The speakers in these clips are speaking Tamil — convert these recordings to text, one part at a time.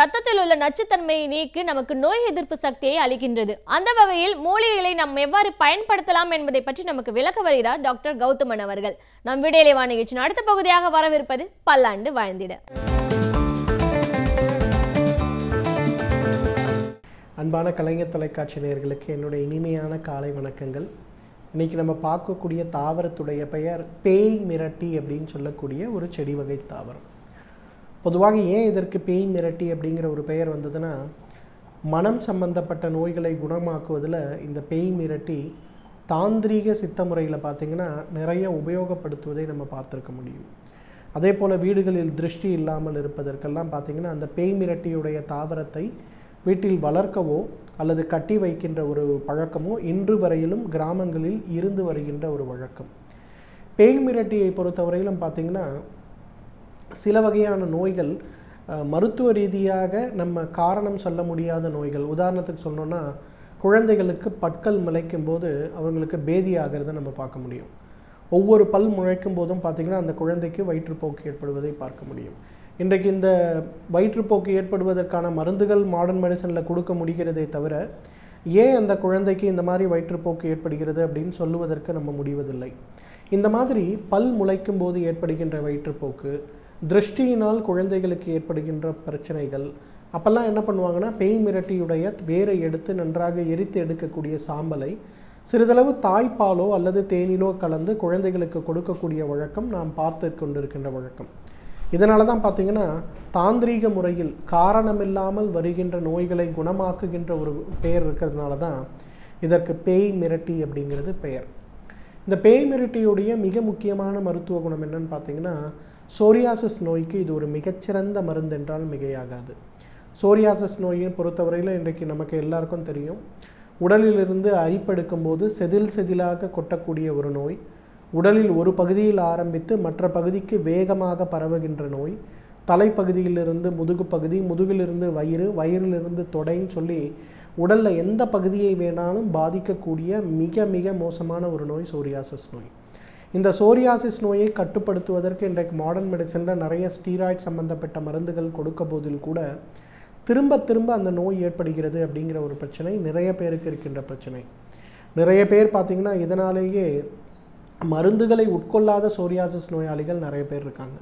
ரத்தத்தில் உள்ள நச்சுத்தன்மையை நீக்கி நமக்கு நோய் எதிர்ப்பு சக்தியை அளிக்கின்றது. அந்த வகையில் மூலிகைகளை நாம் எவ்வாறு பயன்படுத்தலாம் என்பதை பற்றி நமக்கு விளக்க வருகிறார் டாக்டர் கௌதமன் அவர்கள். நம் விடையிலே வா நிகழ்ச்சியின் அடுத்த பகுதியாக வரவிருப்பது பல்லாண்டு வாழ்ந்திட. அன்பான கலைஞர் தொலைக்காட்சி நேயர்களுக்கு என்னுடைய இனிமையான காலை வணக்கங்கள். இன்றைக்கி நம்ம பார்க்கக்கூடிய தாவரத்துடைய பெயர் பேய் மிரட்டி அப்படின்னு சொல்லக்கூடிய ஒரு செடி வகை தாவரம். பொதுவாக ஏன் இதற்கு பேய் மிரட்டி அப்படிங்கிற ஒரு பெயர் வந்ததுன்னா, மனம் சம்பந்தப்பட்ட நோய்களை குணமாக்குவதில் இந்த பேய் மிரட்டி தாந்திரீக சித்த முறையில் பார்த்திங்கன்னா நிறைய உபயோகப்படுத்துவதை நம்ம பார்த்துருக்க முடியும். அதே போல் வீடுகளில் திருஷ்டி இல்லாமல் இருப்பதற்கெல்லாம் பார்த்திங்கன்னா அந்த பேய் மிரட்டியுடைய தாவரத்தை வீட்டில் வளர்க்கவோ அல்லது கட்டி வைக்கின்ற ஒரு பழக்கமோ இன்று வரையிலும் கிராமங்களில் இருந்து வருகின்ற ஒரு வழக்கம். பேய் மிரட்டியை பொறுத்தவரையிலும் பார்த்திங்கன்னா சில வகையான நோய்கள் மருத்துவ ரீதியாக நம்ம காரணம் சொல்ல முடியாத நோய்கள். உதாரணத்துக்கு சொன்னோன்னா, குழந்தைகளுக்கு பற்கள் முளைக்கும் போது அவங்களுக்கு பேதி ஆகிறத நம்ம பார்க்க முடியும். ஒவ்வொரு பல் முளைக்கும் போதும் பார்த்திங்கன்னா அந்த குழந்தைக்கு வயிற்றுப்போக்கு ஏற்படுவதை பார்க்க முடியும். இன்றைக்கு இந்த வயிற்றுப்போக்கு ஏற்படுவதற்கான மருந்துகள் மாடர்ன் மெடிசனில் கொடுக்க முடிகிறதே தவிர, ஏன் அந்த குழந்தைக்கு இந்த மாதிரி வயிற்றுப்போக்கு ஏற்படுகிறது அப்படின்னு சொல்லுவதற்கு நம்ம முடிவதில்லை. இந்த மாதிரி பல் முளைக்கும் போது ஏற்படுகின்ற வயிற்றுப்போக்கு, திருஷ்டியினால் குழந்தைகளுக்கு ஏற்படுகின்ற பிரச்சனைகள், அப்போல்லாம் என்ன பண்ணுவாங்கன்னா, பேய் மிரட்டியுடைய வேரை எடுத்து நன்றாக எரித்து எடுக்கக்கூடிய சாம்பலை சிறிதளவு தாய்ப்பாலோ அல்லது தேனிலோ கலந்து குழந்தைகளுக்கு கொடுக்கக்கூடிய வழக்கம் நாம் பார்த்து கொண்டிருக்கின்ற வழக்கம். இதனால தான் பார்த்திங்கன்னா தாந்திரீக முறையில் காரணமில்லாமல் வருகின்ற நோய்களை குணமாக்குகின்ற ஒரு பெயர் இருக்கிறதுனால தான் இதற்கு பேய் மிரட்டி அப்படிங்கிறது பெயர். இந்த பேய் மிரட்டியுடைய மிக முக்கியமான மருத்துவ குணம் என்னன்னு பார்த்திங்கன்னா, சோரியாசிஸ் நோய்க்கு இது ஒரு மிகச்சிறந்த மருந்து என்றால் மிகையாகாது. சோரியாசிஸ் நோயை பொறுத்தவரையில் இன்றைக்கு நமக்கு எல்லாருக்கும் தெரியும், உடலிலிருந்து அரிப்பெடுக்கும் போது செதில் செதிலாக கொட்டக்கூடிய ஒரு நோய், உடலில் ஒரு பகுதியில் ஆரம்பித்து மற்ற பகுதிக்கு வேகமாக பரவுகின்ற நோய், தலைப்பகுதியிலிருந்து முதுகு பகுதி, முதுகிலிருந்து வயிறு, வயிறிலிருந்து தொடைன்னு சொல்லி உடலில் எந்த பகுதியை வேணாலும் பாதிக்கக்கூடிய மிக மிக மோசமான ஒரு நோய் சோரியாசிஸ் நோய். இந்த சோரியாசிஸ் நோயை கட்டுப்படுத்துவதற்கு இன்றைக்கு மாடர்ன் மெடிசனில் நிறைய ஸ்டீராய்ட் சம்பந்தப்பட்ட மருந்துகள் கொடுக்க போதில் கூட திரும்ப திரும்ப அந்த நோய் ஏற்படுகிறது அப்படிங்கிற ஒரு பிரச்சனை நிறைய பேருக்கு இருக்கின்ற பிரச்சனை. நிறைய பேர் பார்த்திங்கன்னா இதனாலேயே மருந்துகளை உட்கொள்ளாத சோரியாசிஸ் நோயாளிகள் நிறைய பேர் இருக்காங்க.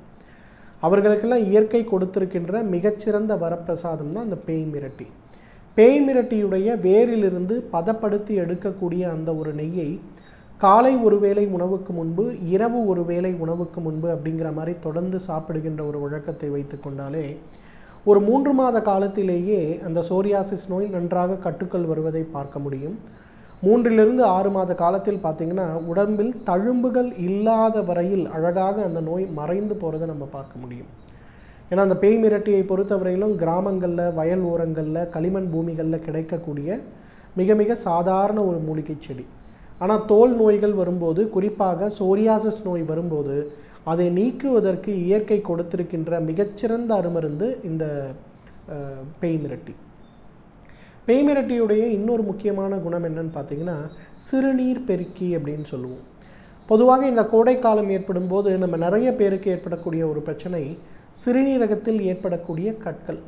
அவர்களுக்கெல்லாம் இயற்கை கொடுத்திருக்கின்ற மிகச்சிறந்த வரப்பிரசாதம் தான் அந்த பேய் மிரட்டி. பேய் மிரட்டியுடைய வேரிலிருந்து பதப்படுத்தி எடுக்கக்கூடிய அந்த ஒரு நெய்யை காலை ஒரு வேளை உணவுக்கு முன்பு, இரவு ஒரு வேளை உணவுக்கு முன்பு அப்படிங்கிற மாதிரி தொடர்ந்து சாப்பிடுகின்ற ஒரு வழக்கத்தை வைத்து கொண்டாலே ஒரு 3 மாத காலத்திலேயே அந்த சோரியாசிஸ் நோய் நன்றாக கட்டுக்குள் வருவதை பார்க்க முடியும். 3 to 6 மாத காலத்தில் பார்த்திங்கன்னா உடம்பில் தழும்புகள் இல்லாத வரையில் அழகாக அந்த நோய் மறைந்து போகிறத நம்ம பார்க்க முடியும். ஏன்னா அந்த பேய் மிரட்டியை பொறுத்தவரையிலும் கிராமங்களில், வயல் ஓரங்களில், களிமண் பூமிகளில் கிடைக்கக்கூடிய மிக மிக சாதாரண ஒரு மூலிகை செடி. ஆனால் தோல் நோய்கள் வரும்போது, குறிப்பாக சோரியாசிஸ் நோய் வரும்போது அதை நீக்குவதற்கு இயற்கை கொடுத்திருக்கின்ற மிகச்சிறந்த அருமருந்து இந்த பேய் மிரட்டி. பேய் மிரட்டியுடைய இன்னொரு முக்கியமான குணம் என்னன்னு பார்த்திங்கன்னா, சிறுநீர் பெருக்கி அப்படின்னு சொல்லுவோம். பொதுவாக இந்த கோடைக்காலம் ஏற்படும் போது நம்ம நிறைய பேருக்கு ஏற்படக்கூடிய ஒரு பிரச்சனை சிறுநீரகத்தில் ஏற்படக்கூடிய கற்கள்.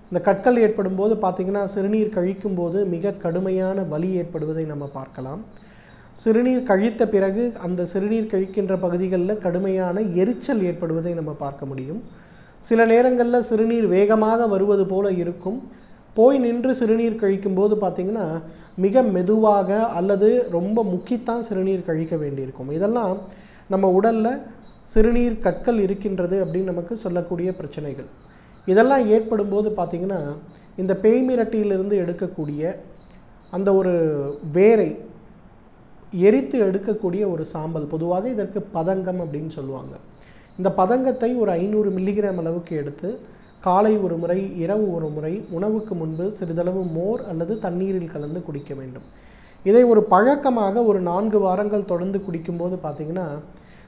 இந்த கற்கள் ஏற்படும் போது பார்த்திங்கன்னா சிறுநீர் கழிக்கும் போது மிக கடுமையான வலி ஏற்படுவதை நம்ம பார்க்கலாம். சிறுநீர் கழித்த பிறகு அந்த சிறுநீர் கழிக்கின்ற பகுதிகளில் கடுமையான எரிச்சல் ஏற்படுவதை நம்ம பார்க்க முடியும். சில நேரங்களில் சிறுநீர் வேகமாக வருவது போல இருக்கும். போய் நின்று சிறுநீர் கழிக்கும் போது பார்த்திங்கன்னா மிக மெதுவாக அல்லது ரொம்ப முக்கித்தான் சிறுநீர் கழிக்க வேண்டியிருக்கும். இதெல்லாம் நம்ம உடலில் சிறுநீர் கற்கள் இருக்கின்றது அப்படின்னு நமக்கு சொல்லக்கூடிய பிரச்சனைகள். இதெல்லாம் ஏற்படும் போது பார்த்திங்கன்னா இந்த பேய் மிரட்டியிலிருந்து எடுக்கக்கூடிய அந்த ஒரு வேரை எரித்து எடுக்கக்கூடிய ஒரு சாம்பல், பொதுவாக இதற்கு பதங்கம் அப்படின்னு சொல்லுவாங்க. இந்த பதங்கத்தை ஒரு 500 மில்லிகிராம் அளவுக்கு எடுத்து காலை ஒரு முறை, இரவு ஒரு முறை, உணவுக்கு முன்பு சிறிதளவு மோர் அல்லது தண்ணீரில் கலந்து குடிக்க வேண்டும். இதை ஒரு பழக்கமாக ஒரு 4 வாரங்கள் தொடர்ந்து குடிக்கும்போது பார்த்திங்கன்னா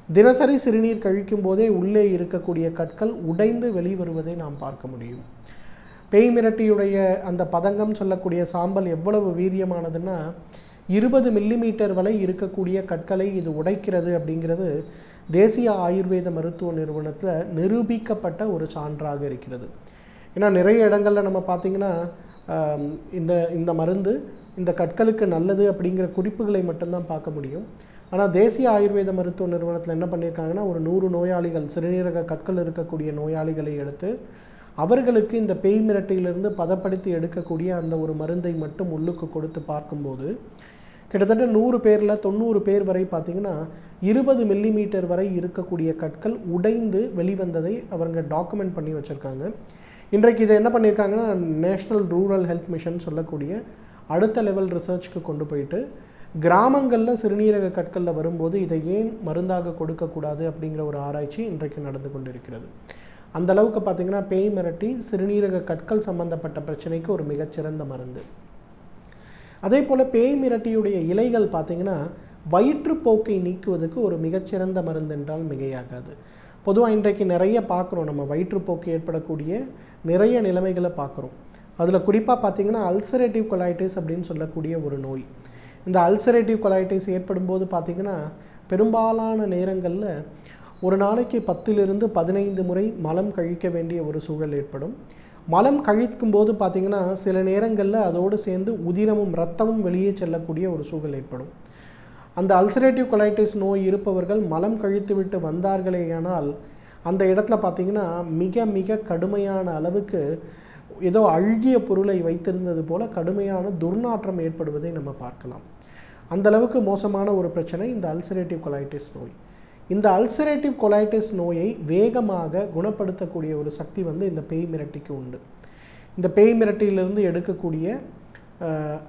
தினசரி சிறுநீர் கழிக்கும் போதே உள்ளே இருக்கக்கூடிய கற்கள் உடைந்து வெளிவருவதை நாம் பார்க்க முடியும். பேய் மிரட்டியுடைய அந்த பதங்கம் சொல்லக்கூடிய சாம்பல் எவ்வளவு வீரியமானதுன்னா 20 மில்லிமீட்டர் வரை இருக்கக்கூடிய கற்களை இது உடைக்கிறது அப்படிங்கிறது தேசிய ஆயுர்வேத மருத்துவ நிறுவனத்தில் நிரூபிக்கப்பட்ட ஒரு சான்றாக இருக்கிறது. ஏன்னா நிறைய இடங்களில் நம்ம பார்த்திங்கன்னா இந்த இந்த மருந்து இந்த கற்களுக்கு நல்லது அப்படிங்கிற குறிப்புகளை மட்டும்தான் பார்க்க முடியும். ஆனால் தேசிய ஆயுர்வேத மருத்துவ நிறுவனத்தில் என்ன பண்ணியிருக்காங்கன்னா, ஒரு 100 நோயாளிகள், சிறுநீரக கற்கள் இருக்கக்கூடிய நோயாளிகளை எடுத்து அவர்களுக்கு இந்த பேய் மிரட்டியிலிருந்து பதப்படுத்தி எடுக்கக்கூடிய அந்த ஒரு மருந்தை மட்டும் உள்ளுக்கு கொடுத்து பார்க்கும்போது கிட்டத்தட்ட 100 பேரில் 90 பேர் வரை பார்த்திங்கன்னா 20 மில்லிமீட்டர் வரை இருக்கக்கூடிய கற்கள் உடைந்து வெளிவந்ததை அவங்க டாக்குமெண்ட் பண்ணி வச்சுருக்காங்க. இன்றைக்கு இதை என்ன பண்ணியிருக்காங்கன்னா, நேஷ்னல் ரூரல் ஹெல்த் மிஷன் சொல்லக்கூடிய அடுத்த லெவல் ரிசர்ச்க்கு கொண்டு போயிட்டு கிராமங்களில் சிறுநீரக கற்களில் வரும்போது இதை ஏன் மருந்தாக கொடுக்கக்கூடாது அப்படிங்கிற ஒரு ஆராய்ச்சி இன்றைக்கு நடந்து கொண்டிருக்கிறது. அந்த அளவுக்கு பார்த்திங்கன்னா பேய் மிரட்டி சிறுநீரக கற்கள் சம்பந்தப்பட்ட பிரச்சனைக்கு ஒரு மிகச்சிறந்த மருந்து. அதே போல் பேய் மிரட்டியுடைய இலைகள் பார்த்திங்கன்னா வயிற்றுப்போக்கை நீக்குவதற்கு ஒரு மிகச்சிறந்த மருந்து என்றால் மிகையாகாது. பொதுவாக இன்றைக்கு நிறைய பார்க்குறோம், நம்ம வயிற்றுப்போக்கு ஏற்படக்கூடிய நிறைய நிலைமைகளை பார்க்குறோம். அதில் குறிப்பாக பார்த்திங்கன்னா அல்சரேட்டிவ் கொலைட்டிஸ் அப்படின்னு சொல்லக்கூடிய ஒரு நோய். இந்த அல்சரேட்டிவ் கொலைட்டிஸ் ஏற்படும் போது பார்த்திங்கன்னா பெரும்பாலான நேரங்களில் ஒரு நாளைக்கு 10 to 15 முறை மலம் கழிக்க வேண்டிய ஒரு சூழல் ஏற்படும். மலம் கழிக்கும் போது பார்த்திங்கன்னா சில நேரங்களில் அதோடு சேர்ந்து உதிரமும் இரத்தமும் வெளியே செல்லக்கூடிய ஒரு சூழல் ஏற்படும். அந்த அல்சரேட்டிவ் கொலைட்டிஸ் நோய் இருப்பவர்கள் மலம் கழித்து விட்டு வந்தார்களேயானால் அந்த இடத்துல பார்த்திங்கன்னா மிக மிக கடுமையான அளவுக்கு ஏதோ அழுகிய பொருளை வைத்திருந்தது போல கடுமையான துர்நாற்றம் ஏற்படுவதை நம்ம பார்க்கலாம். அந்த அளவுக்கு மோசமான ஒரு பிரச்சனை இந்த அல்சரேட்டிவ் கொலைட்டிஸ் நோய். இந்த அல்சரேட்டிவ் கொலைட்டிஸ் நோயை வேகமாக குணப்படுத்தக்கூடிய ஒரு சக்தி இந்த பேய் மிரட்டிக்கு உண்டு. இந்த பேய் மிரட்டியிலிருந்து எடுக்கக்கூடிய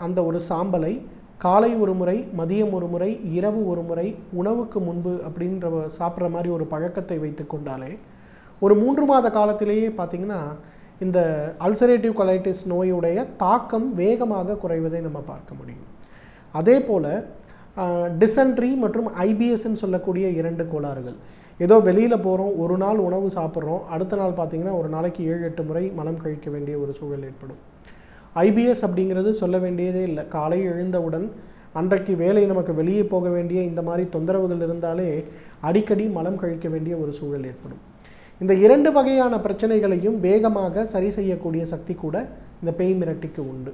அந்த ஒரு சாம்பலை காலை ஒரு முறை, மதியம் ஒரு முறை, இரவு ஒரு முறை, உணவுக்கு முன்பு அப்படின்ற சாப்பிட்ற மாதிரி ஒரு பழக்கத்தை வைத்து கொண்டாலே ஒரு 3 மாத காலத்திலேயே பார்த்திங்கன்னா இந்த அல்சரேட்டிவ் கொலைட்டிஸ் நோயுடைய தாக்கம் வேகமாக குறைவதை நம்ம பார்க்க முடியும். அதே போல் டிசென்ட்ரி மற்றும் ஐபிஎஸ்ன்னு சொல்லக்கூடிய 2 கோளாறுகள். ஏதோ வெளியில் போகிறோம், ஒரு நாள் உணவு சாப்பிட்றோம், அடுத்த நாள் பார்த்திங்கன்னா ஒரு நாளைக்கு 7-8 முறை மலம் கழிக்க வேண்டிய ஒரு சூழல் ஏற்படும். ஐபிஎஸ் அப்படிங்கிறது சொல்ல வேண்டியதே இல்லை. காலை எழுந்தவுடன் அன்றைக்கு வேலை நமக்கு வெளியே போக வேண்டிய இந்த மாதிரி தொந்தரவுகள் இருந்தாலே அடிக்கடி மலம் கழிக்க வேண்டிய ஒரு சூழல் ஏற்படும். இந்த 2 வகையான பிரச்சனைகளையும் வேகமாக சரி செய்யக்கூடிய சக்தி கூட இந்த பேய் மிரட்டிக்கு உண்டு.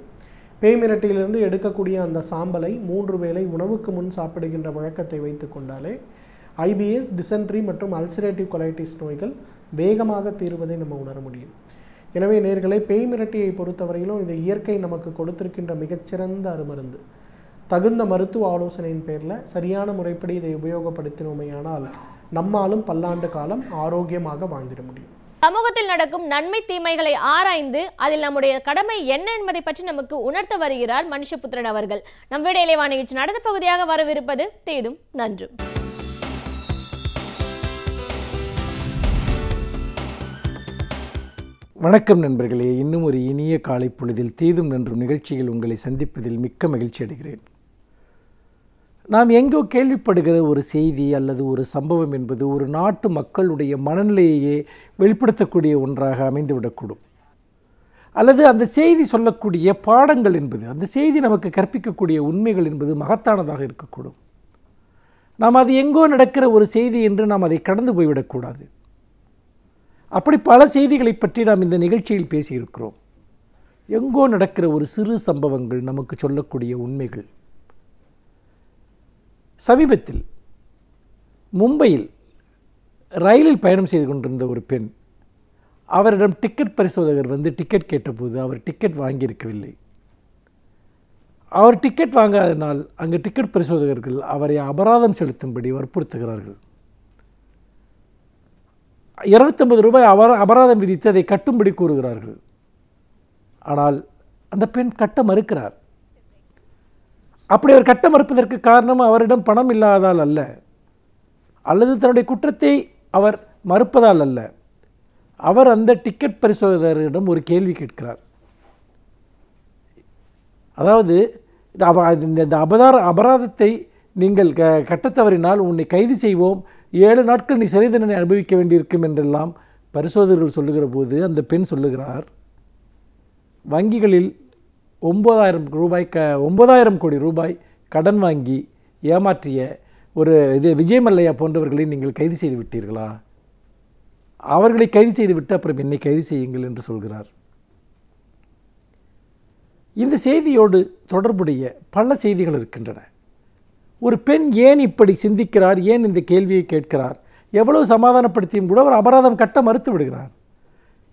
பேய் மிரட்டியிலிருந்து எடுக்கக்கூடிய அந்த சாம்பலை 3 வேளை உணவுக்கு முன் சாப்பிடுகின்ற வழக்கத்தை வைத்து கொண்டாலே ஐபிஎஸ், டிசென்ட்ரி மற்றும் அல்சரேட்டிவ் கொலைட்டிஸ் நோய்கள் வேகமாக தீர்வதை நம்ம உணர முடியும். எனவே நேயர்களே, பேய் மிரட்டியை பொறுத்தவரையிலும் இந்த இயற்கை நமக்கு கொடுத்திருக்கின்ற மிகச்சிறந்த அருமருந்து. தகுந்த மருத்துவ ஆலோசனையின் பேரில் சரியான முறைப்படி இதை உபயோகப்படுத்தினோமையானால் நம்மாலும் பல்லாண்டு காலம் ஆரோக்கியமாக வாழ்ந்திட முடியும். சமூகத்தில் நடக்கும் நன்மை தீமைகளை ஆராய்ந்து அதில் நம்முடைய கடமை என்ன என்பதை பற்றி நமக்கு உணர்த்த வருகிறார் மனுஷபுத்திரன் அவர்கள். நம் வீடு இளைவான நிகழ்ச்சி அடுத்த பகுதியாக வரவிருப்பது தேதும் நன்றும். வணக்கம் நண்பர்களே, இன்னும் ஒரு இனிய காலை பொழுதில் தீதும் நன்றும் நிகழ்ச்சியில் உங்களை சந்திப்பதில் மிக்க மகிழ்ச்சி அடைகிறேன். நாம் எங்கோ கேள்விப்படுகிற ஒரு செய்தி அல்லது ஒரு சம்பவம் என்பது ஒரு நாட்டு மக்களுடைய மனநிலையையே வெளிப்படுத்தக்கூடிய ஒன்றாக அமைந்துவிடக்கூடும். அல்லது அந்த செய்தி சொல்லக்கூடிய பாடங்கள் என்பது, அந்த செய்தி நமக்கு கற்பிக்கக்கூடிய உண்மைகள் என்பது மகத்தானதாக இருக்கக்கூடும். நாம் அது எங்கோ நடக்கிற ஒரு செய்தி என்று நாம் அதை கடந்து போய்விடக்கூடாது. அப்படி பல செய்திகளை பற்றி நாம் இந்த நிகழ்ச்சியில் பேசியிருக்கிறோம். எங்கோ நடக்கிற ஒரு சிறு சம்பவங்கள் நமக்கு சொல்லக்கூடிய உண்மைகள். சமீபத்தில் மும்பையில் ரயிலில் பயணம் செய்து கொண்டிருந்த ஒரு பெண், அவரிடம் டிக்கெட் பரிசோதகர் டிக்கெட் கேட்டபோது அவர் டிக்கெட் வாங்கியிருக்கவில்லை. அவர் டிக்கெட் வாங்காதனால் அங்கு டிக்கெட் பரிசோதகர்கள் அவரை அபராதம் செலுத்தும்படி வற்புறுத்துகிறார்கள். 250 ரூபாய் அபராதம் விதித்து அதை கட்டும்படி கூறுகிறார்கள். ஆனால் அந்த பெண் கட்ட மறுக்கிறார். அப்படி அவர் கட்ட மறுப்பதற்கு காரணம் அவரிடம் பணம் இல்லாததால் அல்ல, அல்லது தன்னுடைய குற்றத்தை அவர் மறுப்பதால் அல்ல. அவர் அந்த டிக்கெட் பரிசோதகரிடம் ஒரு கேள்வி கேட்கிறார். அதாவது இந்த அபராதத்தை நீங்கள் கட்டத் தவறினால் உன்னை கைது செய்வோம், 7 நாட்கள் நீ சிறை தண்டனை அனுபவிக்க வேண்டியிருக்கும் என்றெல்லாம் பரிசோதகர்கள் சொல்லுகிற போது அந்த பெண் சொல்லுகிறார், வங்கிகளில் 9,000 கோடி ரூபாய் கடன் வாங்கி ஏமாற்றிய ஒரு விஜய் மல்லையா போன்றவர்களை நீங்கள் கைது செய்து விட்டீர்களா? அவர்களை கைது செய்து விட்டு அப்புறம் என்னை கைது செய்யுங்கள் என்று சொல்கிறார். இந்த செய்தியோடு தொடர்புடைய பல செய்திகள் இருக்கின்றன. ஒரு பெண் ஏன் இப்படி சிந்திக்கிறார், ஏன் இந்த கேள்வியை கேட்கிறார், எவ்வளவு சமாதானப்படுத்தியும் கூட அவர் அபராதம் கட்ட மறுத்து விடுகிறார்.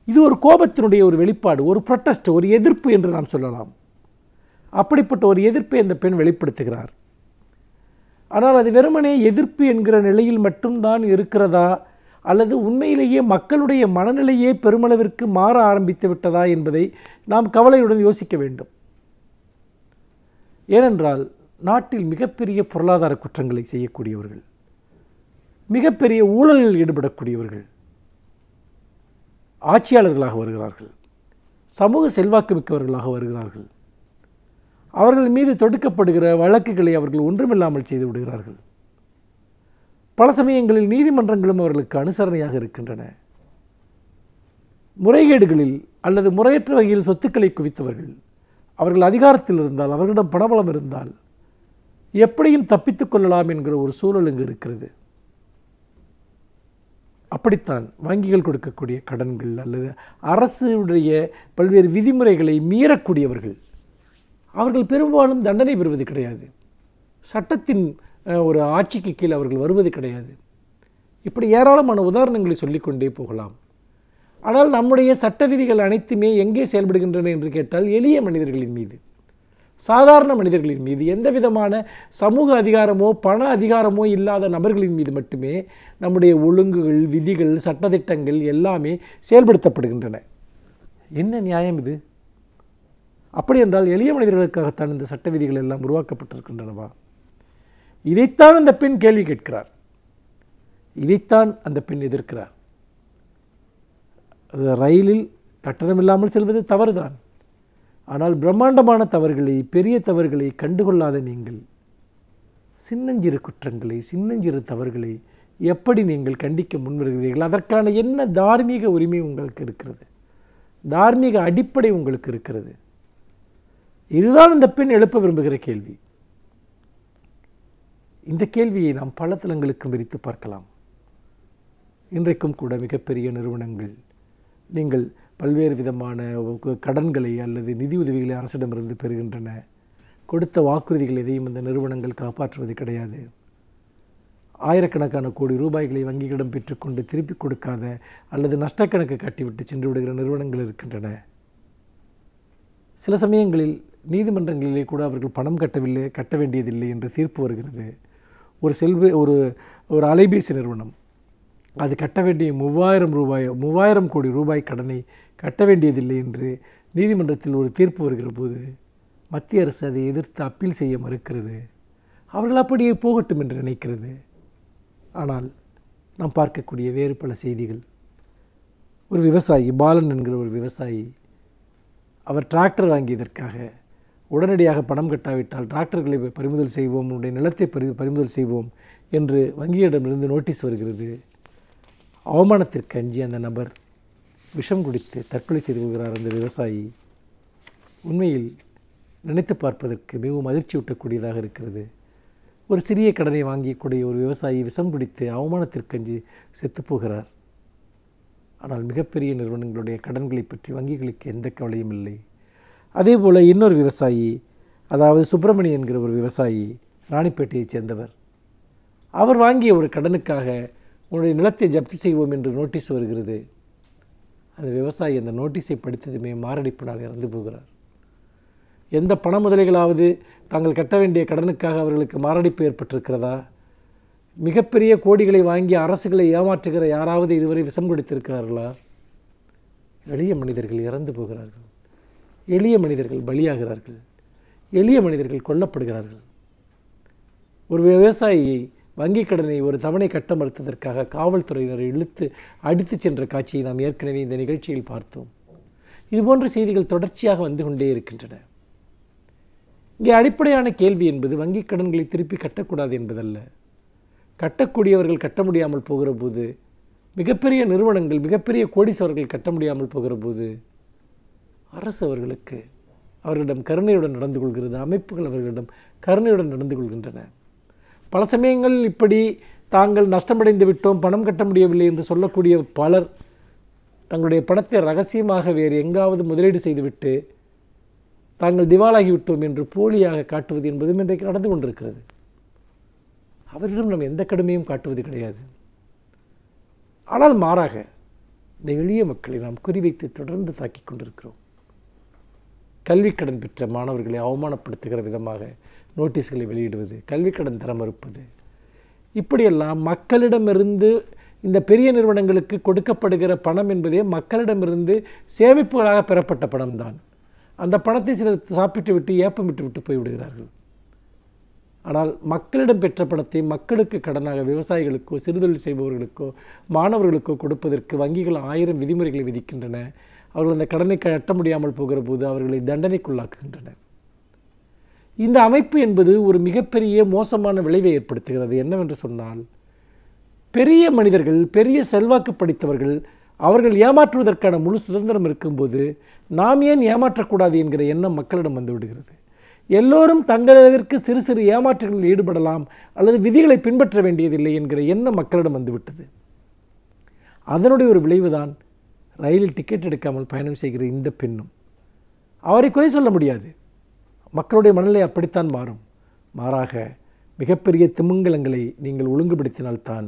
இது ஒரு கோபத்தினுடைய ஒரு வெளிப்பாடு, ஒரு ப்ரொட்டஸ்ட், ஒரு எதிர்ப்பு என்று நாம் சொல்லலாம். அப்படிப்பட்ட ஒரு எதிர்ப்பை அந்த பெண் வெளிப்படுத்துகிறார். ஆனால் அது வெறுமனே எதிர்ப்பு என்கிற நிலையில் மட்டும்தான் இருக்கிறதா, அல்லது உண்மையிலேயே மக்களுடைய மனநிலையே பெருமளவிற்கு மாற ஆரம்பித்து விட்டதா என்பதை நாம் கவலையுடன் யோசிக்க வேண்டும். ஏனென்றால் நாட்டில் மிகப்பெரிய பொருளாதார குற்றங்களை செய்யக்கூடியவர்கள், மிகப்பெரிய ஊழலில் ஈடுபடக்கூடியவர்கள் ஆட்சியாளர்களாக வருகிறார்கள், சமூக செல்வாக்கு மிக்கவர்களாக வருகிறார்கள். அவர்கள் மீது தொடுக்கப்படுகிற வழக்குகளை அவர்கள் ஒன்றுமில்லாமல் செய்து விடுகிறார்கள். பல சமயங்களில் நீதிமன்றங்களும் அவர்களுக்கு அனுசரணையாக இருக்கின்றன. முறைகேடுகளில் அல்லது முறையற்ற வகையில் சொத்துக்களை குவித்தவர்கள், அவர்கள் அதிகாரத்தில் இருந்தால், அவர்களிடம் பணபலம் இருந்தால் எப்படியும் தப்பித்துக் கொள்ளலாம் என்கிற ஒரு சூழல் இங்கு இருக்கிறது. அப்படித்தான் வங்கிகள் கொடுக்கக்கூடிய கடன்கள் அல்லது அரசுடைய பல்வேறு விதிமுறைகளை மீறக்கூடியவர்கள், அவர்கள் பெரும்பாலும் தண்டனை பெறுவது கிடையாது, சட்டத்தின் ஒரு ஆட்சிக்கு கீழ் அவர்கள் வருவது கிடையாது. இப்படி ஏராளமான உதாரணங்களை சொல்லிக்கொண்டே போகலாம். ஆனால் நம்முடைய சட்ட விதிகள் அனைத்துமே எங்கே செயல்படுகின்றன என்று கேட்டால் எளிய மனிதர்களின் மீது, சாதாரண மனிதர்களின் மீது, எந்த விதமான சமூக அதிகாரமோ பண அதிகாரமோ இல்லாத நபர்களின் மீது மட்டுமே நம்முடைய ஒழுங்குகள், விதிகள், சட்டத்திட்டங்கள் எல்லாமே செயல்படுத்தப்படுகின்றன. என்ன நியாயம் இது? அப்படி என்றால் எளிய மனிதர்களுக்காகத்தான் இந்த சட்ட விதிகள் எல்லாம் உருவாக்கப்பட்டிருக்கின்றனவா? இதைத்தான் அந்த பெண் கேள்வி கேட்கிறார், இதைத்தான் அந்த பெண் எதிர்க்கிறார். ரயிலில் கட்டணம் இல்லாமல் செல்வது தவறுதான். ஆனால் பிரம்மாண்டமான தவறுகளை, பெரிய தவறுகளை கண்டுகொள்ளாத நீங்கள் சின்னஞ்சிறு குற்றங்களை, சின்னஞ்சிறு தவறுகளை எப்படி நீங்கள் கண்டிக்க முன்வருகிறீர்கள்? அதற்கான என்ன தார்மீக உரிமை உங்களுக்கு இருக்கிறது? தார்மீக அடிப்படை உங்களுக்கு இருக்கிறது? இதுதான் இந்த பெண் எழுப்ப விரும்புகிற கேள்வி. இந்த கேள்வியை நாம் பல தளங்களுக்கு விரித்து பார்க்கலாம். இன்றைக்கும் கூட மிகப்பெரிய நிறுவனங்கள் நீங்கள் பல்வேறு விதமான கடன்களை அல்லது நிதியுதவிகளை அரசிடமிருந்து பெறுகின்றன. கொடுத்த வாக்குறுதிகள் எதையும் இந்த நிறுவனங்கள் காப்பாற்றுவது கிடையாது. ஆயிரக்கணக்கான கோடி ரூபாய்களை வங்கிகளிடம் பெற்றுக்கொண்டு திருப்பி கொடுக்காத அல்லது நஷ்டக்கணக்கு காட்டிவிட்டு சென்று விடுகிற நிறுவனங்கள் இருக்கின்றன. சில சமயங்களில் நீதிமன்றங்களிலே கூட அவர்கள் பணம் கட்ட வேண்டியதில்லை என்று தீர்ப்பு வருகிறது. ஒரு அலைபேசி நிறுவனம் அது கட்ட வேண்டிய 3000 கோடி ரூபாய் கடனை கட்ட வேண்டியதில்லை என்று நீதிமன்றத்தில் ஒரு தீர்ப்பு வருகிற போது மத்திய அரசு அதை எதிர்த்து அப்பீல் செய்ய மறுக்கிறது. அவர்கள் அப்படியே போகட்டும் என்று நினைக்கிறது. ஆனால் நாம் பார்க்கக்கூடிய வேறு பல செய்திகள், ஒரு விவசாயி, பாலன் என்கிற ஒரு விவசாயி, அவர் டிராக்டர் வாங்கியதற்காக உடனடியாக பணம் கட்டாவிட்டால் டிராக்டர்களை பறிமுதல் செய்வோம், உன்னுடைய நிலத்தை பறிமுதல் செய்வோம் என்று வங்கியிடமிருந்து நோட்டீஸ் வருகிறது. அவமானத்திற்கு அஞ்சி அந்த நபர் விஷம் குடித்து தற்கொலை செய்து கொள்கிறார். அந்த விவசாயி உண்மையில் நினைத்து பார்ப்பதற்கு மிகவும் அதிர்ச்சியூட்டக்கூடியதாக இருக்கிறது. ஒரு சிறிய கடனை வாங்கியக்கூடிய ஒரு விவசாயி விஷம் குடித்து அவமானத்திற்கு அஞ்சி செத்துப்போகிறார். ஆனால் மிகப்பெரிய நிறுவனங்களுடைய கடன்களை பற்றி வங்கிகளுக்கு எந்த கவலையும் இல்லை. அதே போல் இன்னொரு விவசாயி, அதாவது சுப்பிரமணி என்கிற ஒரு விவசாயி, ராணிப்பேட்டையைச் சேர்ந்தவர், அவர் வாங்கிய ஒரு கடனுக்காக உன்னுடைய நிலத்தை ஜப்தி செய்வோம் என்று நோட்டீஸ் வருகிறது. அந்த விவசாயி அந்த நோட்டீஸை படித்ததுமே மாரடைப்பினால் இறந்து போகிறார். எந்த பண முதலைகளாவது தாங்கள் கட்ட வேண்டிய கடனுக்காக அவர்களுக்கு மாரடைப்பு ஏற்பட்டிருக்கிறதா? மிகப்பெரிய கோடிகளை வாங்கி அரசுகளை ஏமாற்றுகிற யாராவது இதுவரை விஷம் கொடுத்திருக்கிறார்களா? எளிய மனிதர்கள் இறந்து போகிறார்கள், எளிய மனிதர்கள் பலியாகிறார்கள், எளிய மனிதர்கள் கொல்லப்படுகிறார்கள். ஒரு விவசாயியை வங்கிக் கடனை ஒரு தவணை கட்ட மறுத்ததற்காக காவல்துறையினரை இழுத்து அடித்து சென்ற காட்சியை நாம் ஏற்கனவே இந்த நிகழ்ச்சியில் பார்த்தோம். இதுபோன்ற செய்திகள் தொடர்ச்சியாக வந்து கொண்டே இருக்கின்றன. இங்கே அடிப்படையான கேள்வி என்பது வங்கிக் கடன்களை திருப்பி கட்டக்கூடாது என்பதல்ல. கட்டக்கூடியவர்கள் கட்ட முடியாமல் போகிற போது, மிகப்பெரிய நிறுவனங்கள், மிகப்பெரிய கோடீஸ்வரர்கள் கட்ட முடியாமல் போகிற போது அரசு அவர்களிடம் கருணையுடன் நடந்து கொள்கிறது, அமைப்புகள் அவர்களிடம் கருணையுடன் நடந்து கொள்கின்றன. பல சமயங்களில் இப்படி தாங்கள் நஷ்டமடைந்து விட்டோம், பணம் கட்ட முடியவில்லை என்று சொல்லக்கூடிய பலர் தங்களுடைய பணத்தை ரகசியமாக வேறு எங்காவது முதலீடு செய்துவிட்டு தாங்கள் திவாலாகிவிட்டோம் என்று போலியாக காட்டுவது என்பதும் இன்றைக்கு நடந்து கொண்டிருக்கிறது. அவரிடம் நம்ம எந்த கடுமையும் காட்டுவது கிடையாது. ஆனால் மாறாக இந்த எளிய மக்களை நாம் குறிவைத்து தொடர்ந்து தாக்கிக் கொண்டிருக்கிறோம். கல்விக்கடன் பெற்ற மாணவர்களை அவமானப்படுத்துகிற விதமாக நோட்டீஸ்களை வெளியிடுவது, கல்விக்கடன் தர மறுப்பது, இப்படியெல்லாம் மக்களிடமிருந்து இந்த பெரிய நிறுவனங்களுக்கு கொடுக்கப்படுகிற பணம் என்பதே மக்களிடமிருந்து சேமிப்புகளாக பெறப்பட்ட பணம்தான். அந்த பணத்தை சிலர் சாப்பிட்டு விட்டு ஏப்பமிட்டு விட்டு போய்விடுகிறார்கள். ஆனால் மக்களிடம் பெற்ற பணத்தை மக்களுக்கு கடனாக விவசாயிகளுக்கோ சிறுதொழில் செய்பவர்களுக்கோ மாணவர்களுக்கோ கொடுப்பதற்கு வங்கிகள் 1000 விதிமுறைகளை விதிக்கின்றன. அவர்கள் அந்த கடனை கட்ட முடியாமல் போகிற போது அவர்களை தண்டனைக்குள்ளாக்குகின்றன. இந்த அமைப்பு என்பது ஒரு மிகப்பெரிய மோசமான விளைவை ஏற்படுத்துகிறது. என்னவென்று சொன்னால், பெரிய மனிதர்கள், பெரிய செல்வாக்கு படித்தவர்கள், அவர்கள் ஏமாற்றுவதற்கான முழு சுதந்திரம் இருக்கும்போது நாம் ஏன் ஏமாற்றக்கூடாது என்கிற எண்ணம் மக்களிடம் வந்து விடுகிறது. எல்லோரும் தங்களதற்கு சிறு சிறு ஏமாற்றுகளில் ஈடுபடலாம் அல்லது விதிகளை பின்பற்ற வேண்டியதில்லை என்கிற எண்ணம் மக்களிடம் வந்துவிட்டது. அதனுடைய ஒரு விளைவுதான் ரயிலில் டிக்கெட் எடுக்காமல் பயணம் செய்கிற இந்த பெண்ணும். அவரை குறை சொல்ல முடியாது. மக்களுடைய மனநிலை அப்படித்தான் மாறும். மாறாக மிகப்பெரிய திமிங்கலங்களை நீங்கள் ஒழுங்குபடுத்தினால்தான்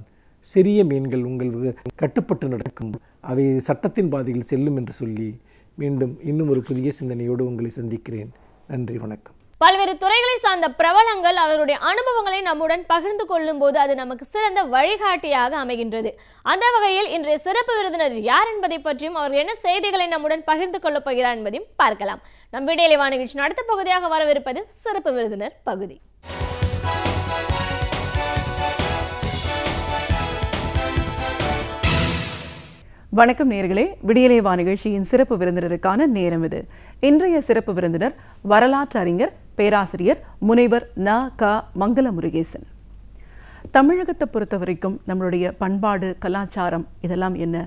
சிறிய மீன்கள் உங்கள் கட்டுப்பட்டு நடக்கும், அவை சட்டத்தின் பாதையில் செல்லும் என்று சொல்லி மீண்டும் இன்னும் ஒரு புதிய சிந்தனையோடு உங்களை சந்திக்கிறேன். நன்றி, வணக்கம். பல்வேறு துறைகளை சார்ந்த பிரபலங்கள் அவருடைய அனுபவங்களை நம்முடன் பகிர்ந்து கொள்ளும் போது அது நமக்கு சிறந்த வழிகாட்டியாக அமைகின்றது. அந்த வகையில் இன்றைய சிறப்பு விருந்தினர் யார் என்பதை பற்றியும் அவர் என்ன செய்திகளை நம்முடன் பகிர்ந்து கொள்ளப் போகிறார் என்பதையும் பார்க்கலாம். நம் விடியலை நிகழ்ச்சியின் அடுத்த பகுதியாக வரவிருப்பது சிறப்பு விருந்தினர் பகுதி. வணக்கம் நேயர்களே, விடியலை நிகழ்ச்சியின் சிறப்பு விருந்தினருக்கான நேரம் இது. இன்றைய சிறப்பு விருந்தினர் வரலாற்று அறிஞர், பேராசிரியர், முனைவர் ந.க. மங்களமுருகேசன். தமிழகத்தை பொறுத்த வரைக்கும் நம்மளுடைய பண்பாடு, கலாச்சாரம் இதெல்லாம் என்ன,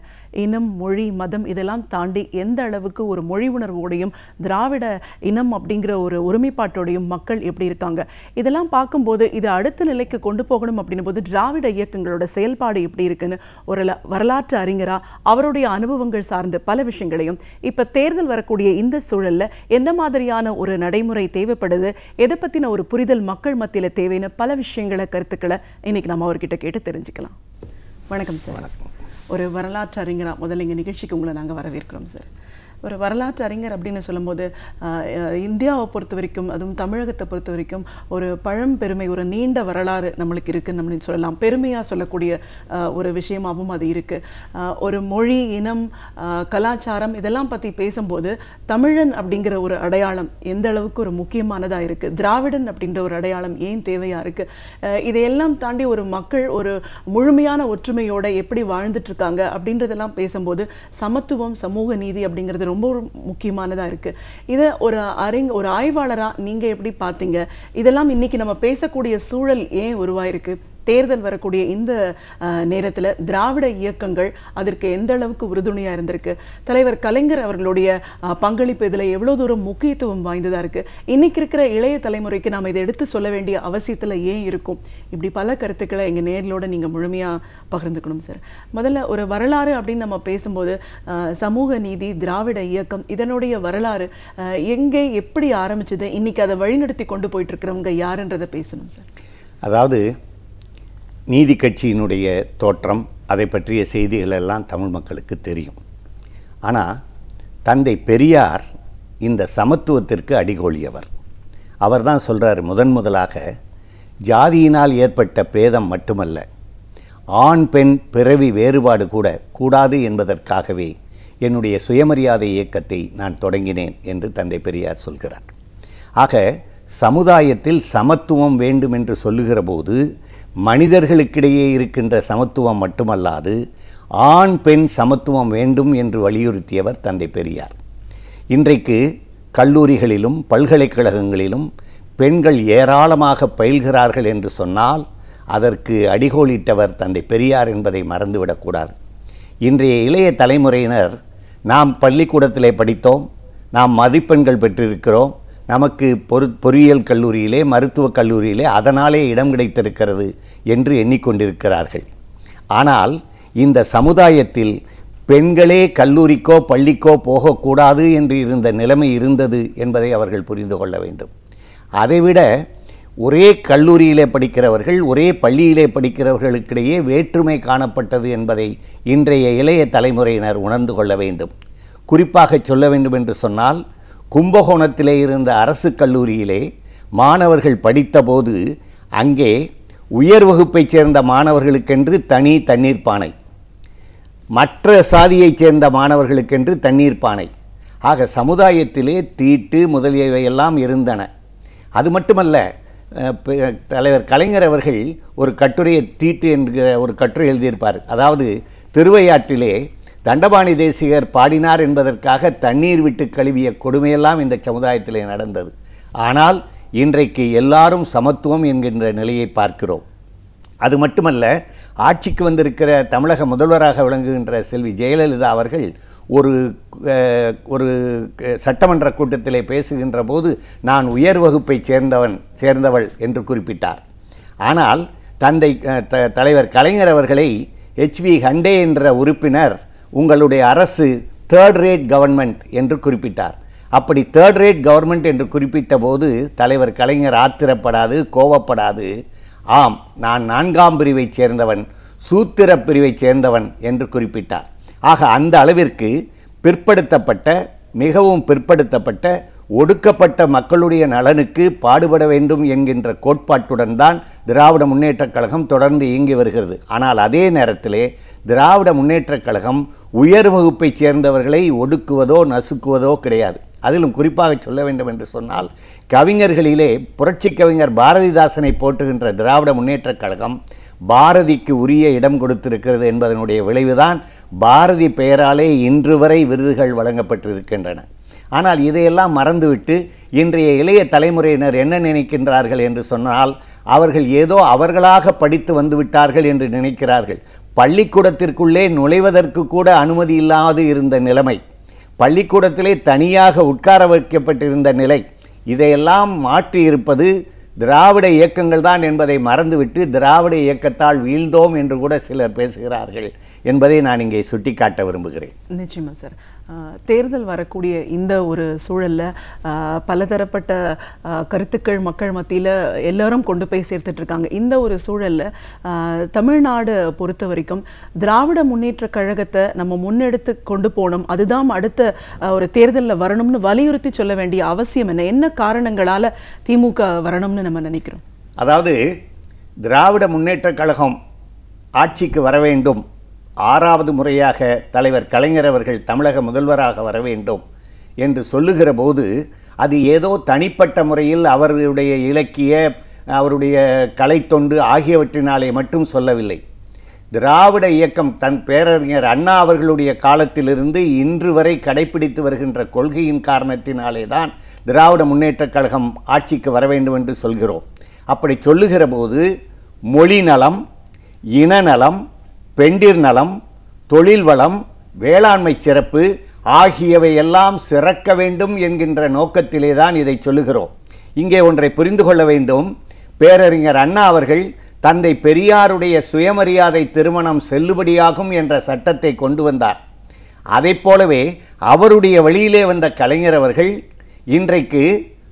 இனம், மொழி, மதம் இதெல்லாம் தாண்டி எந்த அளவுக்கு ஒரு மொழி உணர்வோடையும் திராவிட இனம் அப்படிங்கிற ஒரு ஒருமைப்பாட்டோடையும் மக்கள் எப்படி இருக்காங்க, இதெல்லாம் பார்க்கும்போது இது அடுத்த நிலைக்கு கொண்டு போகணும் அப்படின்னும் போது திராவிட இயக்கங்களோட செயல்பாடு எப்படி இருக்குன்னு ஒரு வரலாற்று அறிஞராக அவருடைய அனுபவங்கள் சார்ந்த பல விஷயங்களையும், இப்போ தேர்தல் வரக்கூடிய இந்த சூழலில் எந்த மாதிரியான ஒரு நடைமுறை தேவைப்படுது, எதை பற்றின ஒரு புரிதல் மக்கள் மத்தியில் தேவைன்னு பல விஷயங்களை, கருத்துக்களை இன்னைக்கு நம்ம அவர்கிட்ட கேட்டு தெரிஞ்சுக்கலாம். வணக்கம் சார். வணக்கம். ஒரு வரலாற்று அறிஞராக முதல்ல இங்கே நிகழ்ச்சிக்கு உங்களை நாங்கள் வரவேற்கிறோம் சார். ஒரு வரலாற்று அறிஞர் அப்படின்னு சொல்லும்போது இந்தியாவை பொறுத்த வரைக்கும், அதுவும் தமிழகத்தை பொறுத்த வரைக்கும் ஒரு பழம்பெருமை, ஒரு நீண்ட வரலாறு நம்மளுக்கு இருக்குன்னு நம்ம சொல்லலாம். பெருமையாக சொல்லக்கூடிய ஒரு விஷயமாகவும் அது இருக்குது. ஒரு மொழி, இனம், கலாச்சாரம் இதெல்லாம் பற்றி பேசும்போது தமிழன் அப்படிங்கிற ஒரு அடையாளம் எந்த அளவுக்கு ஒரு முக்கியமானதாக இருக்குது, திராவிடன் அப்படின்ற ஒரு அடையாளம் ஏன் தேவையாக இருக்குது, இதையெல்லாம் தாண்டி ஒரு மக்கள் ஒரு முழுமையான ஒற்றுமையோடு எப்படி வாழ்ந்துட்டுருக்காங்க அப்படின்றதெல்லாம் பேசும்போது சமத்துவம், சமூக நீதி அப்படிங்கிறது ரொம்ப முக்கியமானதாக இருக்குது. இதை ஒரு ஆய்வாளராக நீங்கள் எப்படி பார்த்தீங்க? இதெல்லாம் இன்னைக்கு நம்ம பேசக்கூடிய சூழல் ஏன் உருவாயிருக்கு? தேர்தல் வரக்கூடிய இந்த நேரத்தில் திராவிட இயக்கங்கள் அதற்கு எந்த அளவுக்கு உறுதுணையாக இருந்திருக்கு? தலைவர் கலைஞர் அவர்களுடைய பங்களிப்பு இதில் எவ்வளோ தூரம் முக்கியத்துவம் வாய்ந்ததாக இருக்குது? இன்னைக்கு இருக்கிற இளைய தலைமுறைக்கு நாம் இதை எடுத்து சொல்ல வேண்டிய அவசியத்தில் ஏன் இருக்கும்? இப்படி பல கருத்துக்களை எங்கள் நேர்களோட நீங்கள் முழுமையாக பகிர்ந்துக்கணும் சார். முதல்ல ஒரு வரலாறு அப்படின்னு நம்ம பேசும்போது சமூக நீதி, திராவிட இயக்கம் இதனுடைய வரலாறு எங்கே எப்படி ஆரம்பிச்சது, இன்னைக்கு அதை வழிநடத்தி கொண்டு போயிட்டு இருக்கிறவங்க யாருன்றதை பேசணும் சார். அதாவது நீதி கட்சியினுடைய தோற்றம், அதை பற்றிய செய்திகள் எல்லாம் தமிழ் மக்களுக்கு தெரியும். ஆனால் தந்தை பெரியார் இந்த சமத்துவத்திற்கு அடிகோலியவர். அவர் தான் சொல்கிறார், முதலாக ஜாதியினால் ஏற்பட்ட பேதம் மட்டுமல்ல, ஆண் பெண் பிறவி வேறுபாடு கூட கூடாது என்பதற்காகவே என்னுடைய சுயமரியாதை இயக்கத்தை நான் தொடங்கினேன் என்று தந்தை பெரியார் சொல்கிறார். ஆக சமுதாயத்தில் சமத்துவம் வேண்டும் என்று சொல்லுகிற போது மனிதர்களுக்கிடையே இருக்கின்ற சமத்துவம் மட்டுமல்லாது ஆண் பெண் சமத்துவம் வேண்டும் என்று வலியுறுத்தியவர் தந்தை பெரியார். இன்றைக்கு கல்லூரிகளிலும் பல்கலைக்கழகங்களிலும் பெண்கள் ஏராளமாக பயில்கிறார்கள் என்று சொன்னால் அதற்கு அடிகோலிட்டவர் தந்தை பெரியார் என்பதை மறந்துவிடக்கூடாது. இன்றைய இளைய தலைமுறையினர் நாம் பள்ளிக்கூடத்திலே படித்தோம், நாம் மதிப்பெண்கள் பெற்றிருக்கிறோம், நமக்கு பொறியியல் கல்லூரியிலே, மருத்துவக் கல்லூரியிலே அதனாலே இடம் கிடைத்திருக்கிறது என்று எண்ணிக்கொண்டிருக்கிறார்கள். ஆனால் இந்த சமுதாயத்தில் பெண்களே கல்லூரிக்கோ பள்ளிக்கோ போகக்கூடாது என்று இருந்த நிலைமை இருந்தது என்பதை அவர்கள் புரிந்து கொள்ள வேண்டும். அதைவிட ஒரே கல்லூரியிலே படிக்கிறவர்கள், ஒரே பள்ளியிலே படிக்கிறவர்களுக்கிடையே வேற்றுமை காணப்பட்டது என்பதை இன்றைய இளைய தலைமுறையினர் உணர்ந்து கொள்ள வேண்டும். குறிப்பாக சொல்ல வேண்டும் என்று சொன்னால், கும்பகோணத்திலே இருந்த அரசு கல்லூரியிலே மாணவர்கள் படித்தபோது அங்கே உயர் வகுப்பைச் சேர்ந்த மாணவர்களுக்கென்று தனி தண்ணீர் பானை, மற்ற சாதியைச் சேர்ந்த மாணவர்களுக்கென்று தண்ணீர் பானை. ஆக சமுதாயத்திலே தீட்டு முதலியவையெல்லாம் இருந்தன. அது மட்டுமல்ல, தலைவர் கலைஞர் அவர்கள் ஒரு கட்டுரையை, தீட்டு என்கிற ஒரு கட்டுரை எழுதியிருப்பார். அதாவது திருவையாற்றிலே தண்டபாணி தேசிகர் பாடினார் என்பதற்காக தண்ணீர் விட்டு கழுவிய கொடுமையெல்லாம் இந்த சமுதாயத்திலே நடந்தது. ஆனால் இன்றைக்கு எல்லாரும் சமத்துவம் என்கின்ற நிலையை பார்க்கிறோம். அது மட்டுமல்ல, ஆட்சிக்கு வந்திருக்கிற தமிழக முதல்வராக விளங்குகின்ற செல்வி ஜெயலலிதா அவர்கள் ஒரு சட்டமன்ற கூட்டத்திலே பேசுகின்ற போது நான் உயர் வகுப்பை சேர்ந்தவள் என்று குறிப்பிட்டார். ஆனால் தலைவர் கலைஞர் அவர்களை HV ஹண்டே என்ற உறுப்பினர் உங்களுடைய அரசு தேர்ட் ரேட் கவர்மெண்ட் என்று குறிப்பிட்டார். அப்படி தேர்ட் ரேட் கவர்மெண்ட் என்று குறிப்பிட்ட போது தலைவர் கலைஞர் ஆத்திரப்படாது, கோபப்படாது, ஆம் நான் 4ஆம் பிரிவைச் சேர்ந்தவன், சூத்திர பிரிவைச் சேர்ந்தவன் என்று குறிப்பிட்டார். ஆக அந்த அளவிற்கு பிற்படுத்தப்பட்ட, மிகவும் பிற்படுத்தப்பட்ட, ஒடுக்கப்பட்ட மக்களுடைய நலனுக்கு பாடுபட வேண்டும் என்கின்ற கோட்பாட்டுடன் தான் திராவிட முன்னேற்றக் கழகம் தொடர்ந்து இயங்கி வருகிறது. ஆனால் அதே நேரத்திலே திராவிட முன்னேற்றக் கழகம் உயர் வகுப்பைச் சேர்ந்தவர்களை ஒடுக்குவதோ நசுக்குவதோ கிடையாது. அதிலும் குறிப்பாக சொல்ல வேண்டும் என்று சொன்னால், கவிஞர்களிலே புரட்சி கவிஞர் பாரதிதாசனை போற்றுகின்ற திராவிட முன்னேற்றக் கழகம் பாரதிக்கு உரிய இடம் கொடுத்திருக்கிறது என்பதனுடைய விளைவுதான் பாரதி பெயராலே இன்று வரை விருதுகள் வழங்கப்பட்டிருக்கின்றன. ஆனால் இதையெல்லாம் மறந்துவிட்டு இன்றைய இளைய தலைமுறையினர் என்ன நினைக்கின்றார்கள் என்று சொன்னால், அவர்கள் ஏதோ அவர்களாக படித்து வந்துவிட்டார்கள் என்று நினைக்கிறார்கள். பள்ளிக்கூடத்திற்குள்ளே நுழைவதற்கு கூட அனுமதி இல்லாது இருந்த நிலைமை, பள்ளிக்கூடத்திலே தனியாக உட்கார வைக்கப்பட்டிருந்த நிலை, இதையெல்லாம் மாற்றியிருப்பது திராவிட இயக்கங்கள் தான் என்பதை மறந்துவிட்டு திராவிட இயக்கத்தால் வீழ்ந்தோம் என்று கூட சிலர் பேசுகிறார்கள் என்பதை நான் இங்கே சுட்டிக்காட்ட விரும்புகிறேன். நிச்சயமா சார். தேர்தல் வரக்கூடிய இந்த ஒரு சூழல்ல பலதரப்பட்ட கருத்துக்கள் மக்கள் மத்தியில் எல்லாரும் கொண்டு போய் சேர்த்துட்டு இருக்காங்க. இந்த ஒரு சூழல்ல தமிழ்நாடு பொறுத்த வரைக்கும் திராவிட முன்னேற்ற கழகத்தை நம்ம முன்னெடுத்து கொண்டு போகணும், அதுதான் அடுத்த ஒரு தேர்தலில் வரணும்னு வலியுறுத்தி சொல்ல வேண்டிய அவசியம் என்ன? என்ன காரணங்களால திமுக வரணும்னு நம்ம நினைக்கிறோம்? அதாவது திராவிட முன்னேற்ற கழகம் ஆட்சிக்கு வர வேண்டும், 6வது முறையாக தலைவர் கலைஞர் அவர்கள் தமிழக முதல்வராக வர வேண்டும் என்று சொல்லுகிற போது அது ஏதோ தனிப்பட்ட முறையில் அவருடைய இலக்கிய, அவருடைய கலைத்தொண்டு ஆகியவற்றினாலே மட்டும் சொல்லவில்லை. திராவிட இயக்கம் தன் பேரறிஞர் அண்ணா அவர்களுடைய காலத்திலிருந்து இன்று வரை கடைபிடித்து வருகின்ற கொள்கையின் காரணத்தினாலே தான் திராவிட முன்னேற்றக் கழகம் ஆட்சிக்கு வர வேண்டும் என்று சொல்கிறோம். அப்படி சொல்லுகிற போது மொழி நலம், இனநலம், பெண்டிர் நலம், தொழில் வளம், வேளாண்மை சிறப்பு ஆகியவை எல்லாம் சிறக்க வேண்டும் என்கின்ற நோக்கத்திலே தான் இதை சொல்லுகிறோம். இங்கே ஒன்றை புரிந்து கொள்ள வேண்டும். பேரறிஞர் அண்ணா அவர்கள் தந்தை பெரியாருடைய சுயமரியாதை திருமணம் செல்லுபடியாகும் என்ற சட்டத்தை கொண்டு வந்தார். அதைப் போலவே அவருடைய வழியிலே வந்த கலைஞர் அவர்கள் இன்றைக்கு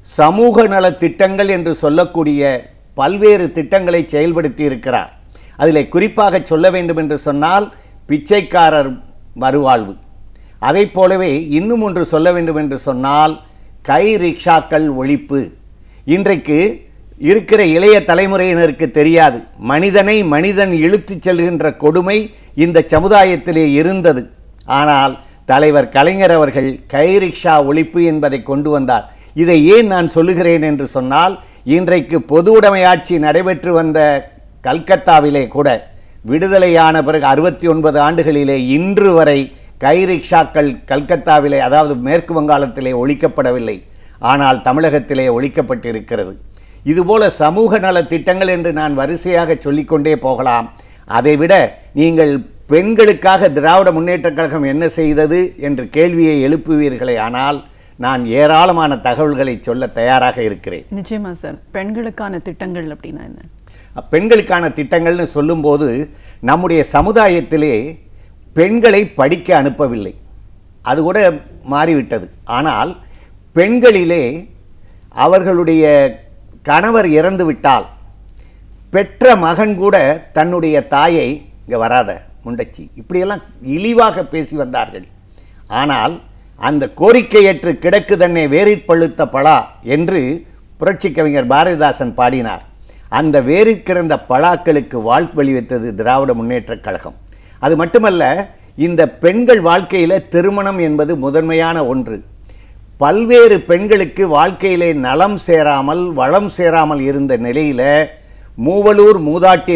சமூக நல திட்டங்கள் என்று சொல்லக்கூடிய பல்வேறு திட்டங்களை செயல்படுத்தி இருக்கிறார். அதில் குறிப்பாக சொல்ல வேண்டும் என்று சொன்னால் பிச்சைக்காரர் மறுவாழ்வு, அதை போலவே இன்னும் ஒன்று சொல்ல வேண்டும் என்று சொன்னால் கை ரிக்ஷாக்கள் ஒழிப்பு. இன்றைக்கு இருக்கிற இளைய தலைமுறையினருக்கு தெரியாது, மனிதனை மனிதன் இழுத்துச் செல்கின்ற கொடுமை இந்த சமுதாயத்திலே இருந்தது. ஆனால் தலைவர் கலைஞர் அவர்கள் கை ரிக்ஷா ஒழிப்பு என்பதை கொண்டு வந்தார். இதை ஏன் நான் சொல்லுகிறேன் என்று சொன்னால், இன்றைக்கு பொது உடைமை ஆட்சி நடைபெற்று வந்த கல்கத்தாவிலே கூட விடுதலையான பிறகு 69 ஆண்டுகளிலே இன்று வரை கை ரிக்ஷாக்கள் கல்கத்தாவிலே, அதாவது மேற்கு வங்காளத்திலே ஒழிக்கப்படவில்லை, ஆனால் தமிழகத்திலே ஒழிக்கப்பட்டிருக்கிறது. இதுபோல சமூக நல திட்டங்கள் என்று நான் வரிசையாக சொல்லிக்கொண்டே போகலாம். அதைவிட நீங்கள் பெண்களுக்காக திராவிட முன்னேற்றக் கழகம் என்ன செய்தது என்று கேள்வியை எழுப்புவீர்களே, ஆனால் நான் ஏராளமான தகவல்களை சொல்ல தயாராக இருக்கிறேன். நிச்சயமா சார். பெண்களுக்கான திட்டங்கள் அப்படின்னா என்ன? பெண்களுக்கான திட்டங்கள்னு சொல்லும்போது நம்முடைய சமுதாயத்திலே பெண்களை படிக்க அனுப்பவில்லை. அது கூட மாறிவிட்டது. ஆனால் பெண்களிலே அவர்களுடைய கணவர் இறந்து விட்டால் பெற்ற மகன் கூட தன்னுடைய தாயை இங்கே வராத முண்டச்சி இப்படியெல்லாம் இழிவாக பேசி வந்தார்கள். ஆனால் அந்த கோரிக்கையற்று கிடக்கு தன்னை வேரிற் பழுத்த பலா என்று புரட்சி கவிஞர் பாரதிதாசன் பாடினார். அந்த வேரிற் கிடந்த பலாக்களுக்கு வாழ்வழி வைத்தது திராவிட முன்னேற்றக் கழகம். அது மட்டுமல்ல, இந்த பெண்கள் வாழ்க்கையில் திருமணம் என்பது முதன்மையான ஒன்று. பல்வேறு பெண்களுக்கு வாழ்க்கையிலே நலம் சேராமல் வளம் சேராமல் இருந்த நிலையில் மூவலூர் மூதாட்டி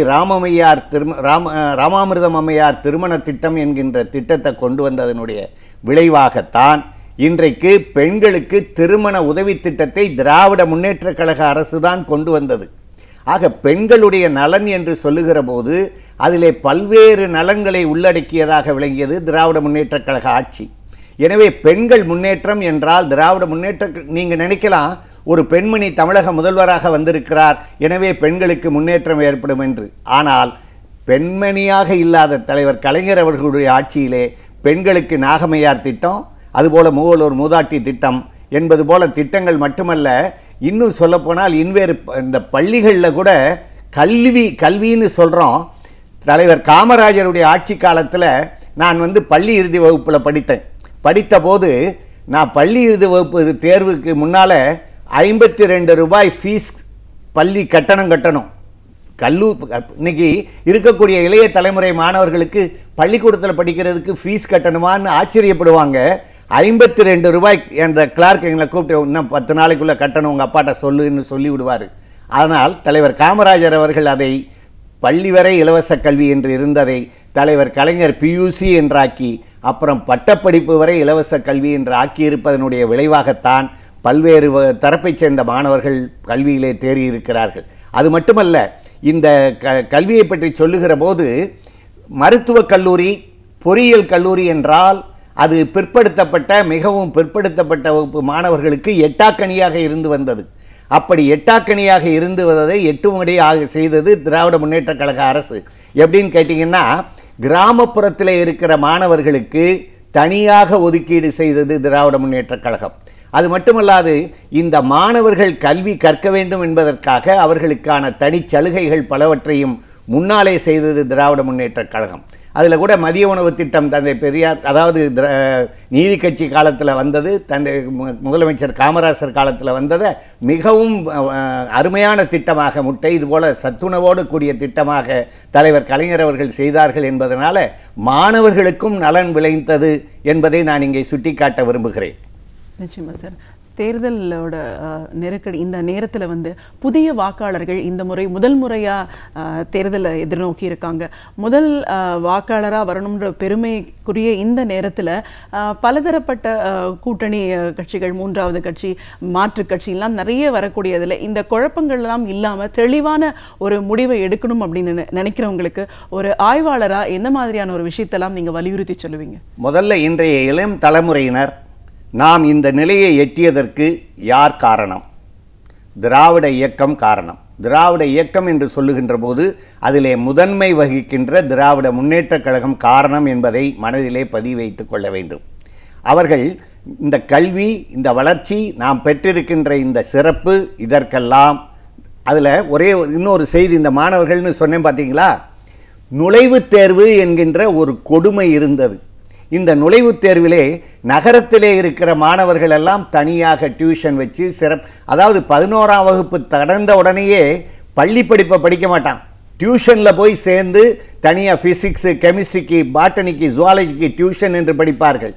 ராமாமிர்தம் அம்மையார் திருமண திட்டம் என்கின்ற திட்டத்தை கொண்டு வந்ததனுடைய விளைவாகத்தான் இன்றைக்கு பெண்களுக்கு திருமண உதவி திட்டத்தை திராவிட முன்னேற்றக் கழக அரசு தான் கொண்டு வந்தது. ஆக பெண்களுடைய நலன் என்று சொல்லுகிற போது அதிலே பல்வேறு நலன்களை உள்ளடக்கியதாக விளங்கியது திராவிட முன்னேற்றக் கழக ஆட்சி. எனவே பெண்கள் முன்னேற்றம் என்றால் திராவிட முன்னேற்ற, நீங்கள் நினைக்கலாம் ஒரு பெண்மணி தமிழக முதல்வராக வந்திருக்கிறார் எனவே பெண்களுக்கு முன்னேற்றம் ஏற்படும் என்று. ஆனால் பெண்மணியாக இல்லாத தலைவர் கலைஞர் அவர்களுடைய ஆட்சியிலே பெண்களுக்கு நாகமையார் திட்டம், அதுபோல மூவலூர் மூதாட்டி திட்டம் என்பது போல திட்டங்கள் மட்டுமல்ல, இன்னும் சொல்லப்போனால் இன்வேறு இந்த பள்ளிகளில் கூட கல்வின்னு சொல்கிறோம். தலைவர் காமராஜருடைய ஆட்சி காலத்தில் நான் பள்ளி இறுதி வகுப்பில் படித்த போது நான் பள்ளி இறுதி வகுப்பு தேர்வுக்கு முன்னால் 52 ரூபாய் ஃபீஸ் பள்ளி கட்டணம் கட்டணும். இன்னைக்கு இருக்கக்கூடிய இளைய தலைமுறை மாணவர்களுக்கு பள்ளிக்கூடத்தில் படிக்கிறதுக்கு ஃபீஸ் கட்டணுமான்னு ஆச்சரியப்படுவாங்க. 52 ரூபாய் அந்த கிளார்க் எங்களை கூப்பிட்டு இன்னும் 10 நாளைக்குள்ளே கட்டணும் உங்கள் அப்பாட்ட சொல்லுன்னு சொல்லி விடுவார். ஆனால் தலைவர் காமராஜர் அவர்கள் அதை பள்ளி வரை இலவச கல்வி என்று இருந்ததை தலைவர் கலைஞர் பியூசி என்றாக்கி அப்புறம் பட்டப்படிப்பு வரை இலவச கல்வி என்று ஆக்கியிருப்பதனுடைய விளைவாகத்தான் பல்வேறு தரப்பைச் சேர்ந்த மாணவர்கள் கல்வியிலே தேறியிருக்கிறார்கள். அது மட்டுமல்ல, இந்த கல்வியை பற்றி சொல்லுகிற போது மருத்துவக் கல்லூரி, பொறியியல் கல்லூரி என்றால் அது பிற்படுத்தப்பட்ட மிகவும் பிற்படுத்தப்பட்ட வகுப்பு மாணவர்களுக்கு எட்டாக்கணியாக இருந்து வந்தது. அப்படி எட்டாக்கணியாக இருந்து வந்ததை 8 மணி செய்தது திராவிட முன்னேற்றக் கழக அரசு. எப்படின்னு கேட்டிங்கன்னா, கிராமப்புறத்தில் இருக்கிற மாணவர்களுக்கு தனியாக ஒதுக்கீடு செய்தது திராவிட முன்னேற்றக் கழகம். அது மட்டுமல்லாது இந்த மாணவர்கள் கல்வி கற்க வேண்டும் என்பதற்காக அவர்களுக்கான தனிச்சலுகைகள் பலவற்றையும் முன்னாலே செய்தது திராவிட முன்னேற்றக் கழகம். அதில் கூட மதிய உணவு திட்டம் தந்தை பெரியார், அதாவது நீதி கட்சி காலத்தில் வந்தது, தந்தை முதலமைச்சர் காமராஜர் காலத்தில் வந்ததை மிகவும் அருமையான திட்டமாக முட்டை இதுபோல் சத்துணவோடு கூடிய திட்டமாக தலைவர் கலைஞர் அவர்கள் செய்தார்கள் என்பதனால மாணவர்களுக்கும் நலன் விளைந்தது என்பதை நான் இங்கே சுட்டிக்காட்ட விரும்புகிறேன். நிச்சயமா சார். தேர்தலோட நெருக்கடி இந்த நேரத்தில் புதிய வாக்காளர்கள் இந்த முறை முதல் முறையாக தேர்தலை எதிர்நோக்கி இருக்காங்க. முதல் வாக்காளராக வரணுன்ற பெருமைக்குரிய இந்த நேரத்தில் பலதரப்பட்ட கூட்டணி கட்சிகள், மூன்றாவது கட்சி, மாற்றுக் கட்சியெல்லாம் நிறைய வரக்கூடியதில் இந்த குழப்பங்கள்லாம் இல்லாமல் தெளிவான ஒரு முடிவை எடுக்கணும் அப்படின்னு நினைக்கிறவங்களுக்கு ஒரு ஆய்வாளராக எந்த மாதிரியான ஒரு விஷயத்தெல்லாம் நீங்கள் வலியுறுத்தி சொல்லுவீங்க? முதல்ல இன்றைய இளம் தலைமுறையினர் நாம் இந்த நிலையை எட்டியதற்கு யார் காரணம்? திராவிட இயக்கம் காரணம். திராவிட இயக்கம் என்று சொல்லுகின்ற போது அதிலே முதன்மை வகிக்கின்ற திராவிட முன்னேற்றக் கழகம் காரணம் என்பதை மனதிலே பதிவு வைத்துக் கொள்ள வேண்டும். அவர்கள் இந்த கல்வி, இந்த வளர்ச்சி, நாம் பெற்றிருக்கின்ற இந்த சிறப்பு, இதற்கெல்லாம் அதில் இன்னொரு செய்தி, இந்த மாணவர்கள்னு சொன்னேன் பார்த்தீங்களா, நுழைவுத் தேர்வு என்கின்ற ஒரு கொடுமை இருந்தது. இந்த நுழைவுத் தேர்விலே நகரத்திலே இருக்கிற மாணவர்கள் எல்லாம் தனியாக டியூஷன் வச்சு அதாவது 11ஆம் வகுப்பு கடந்த உடனேயே பள்ளி படிப்பை படிக்க மாட்டான், டியூஷனில் போய் சேர்ந்து தனியாக ஃபிசிக்ஸு, கெமிஸ்ட்ரிக்கு, பாட்டனிக்கு, ஜுவாலஜிக்கு டியூஷன் என்று படிப்பார்கள்.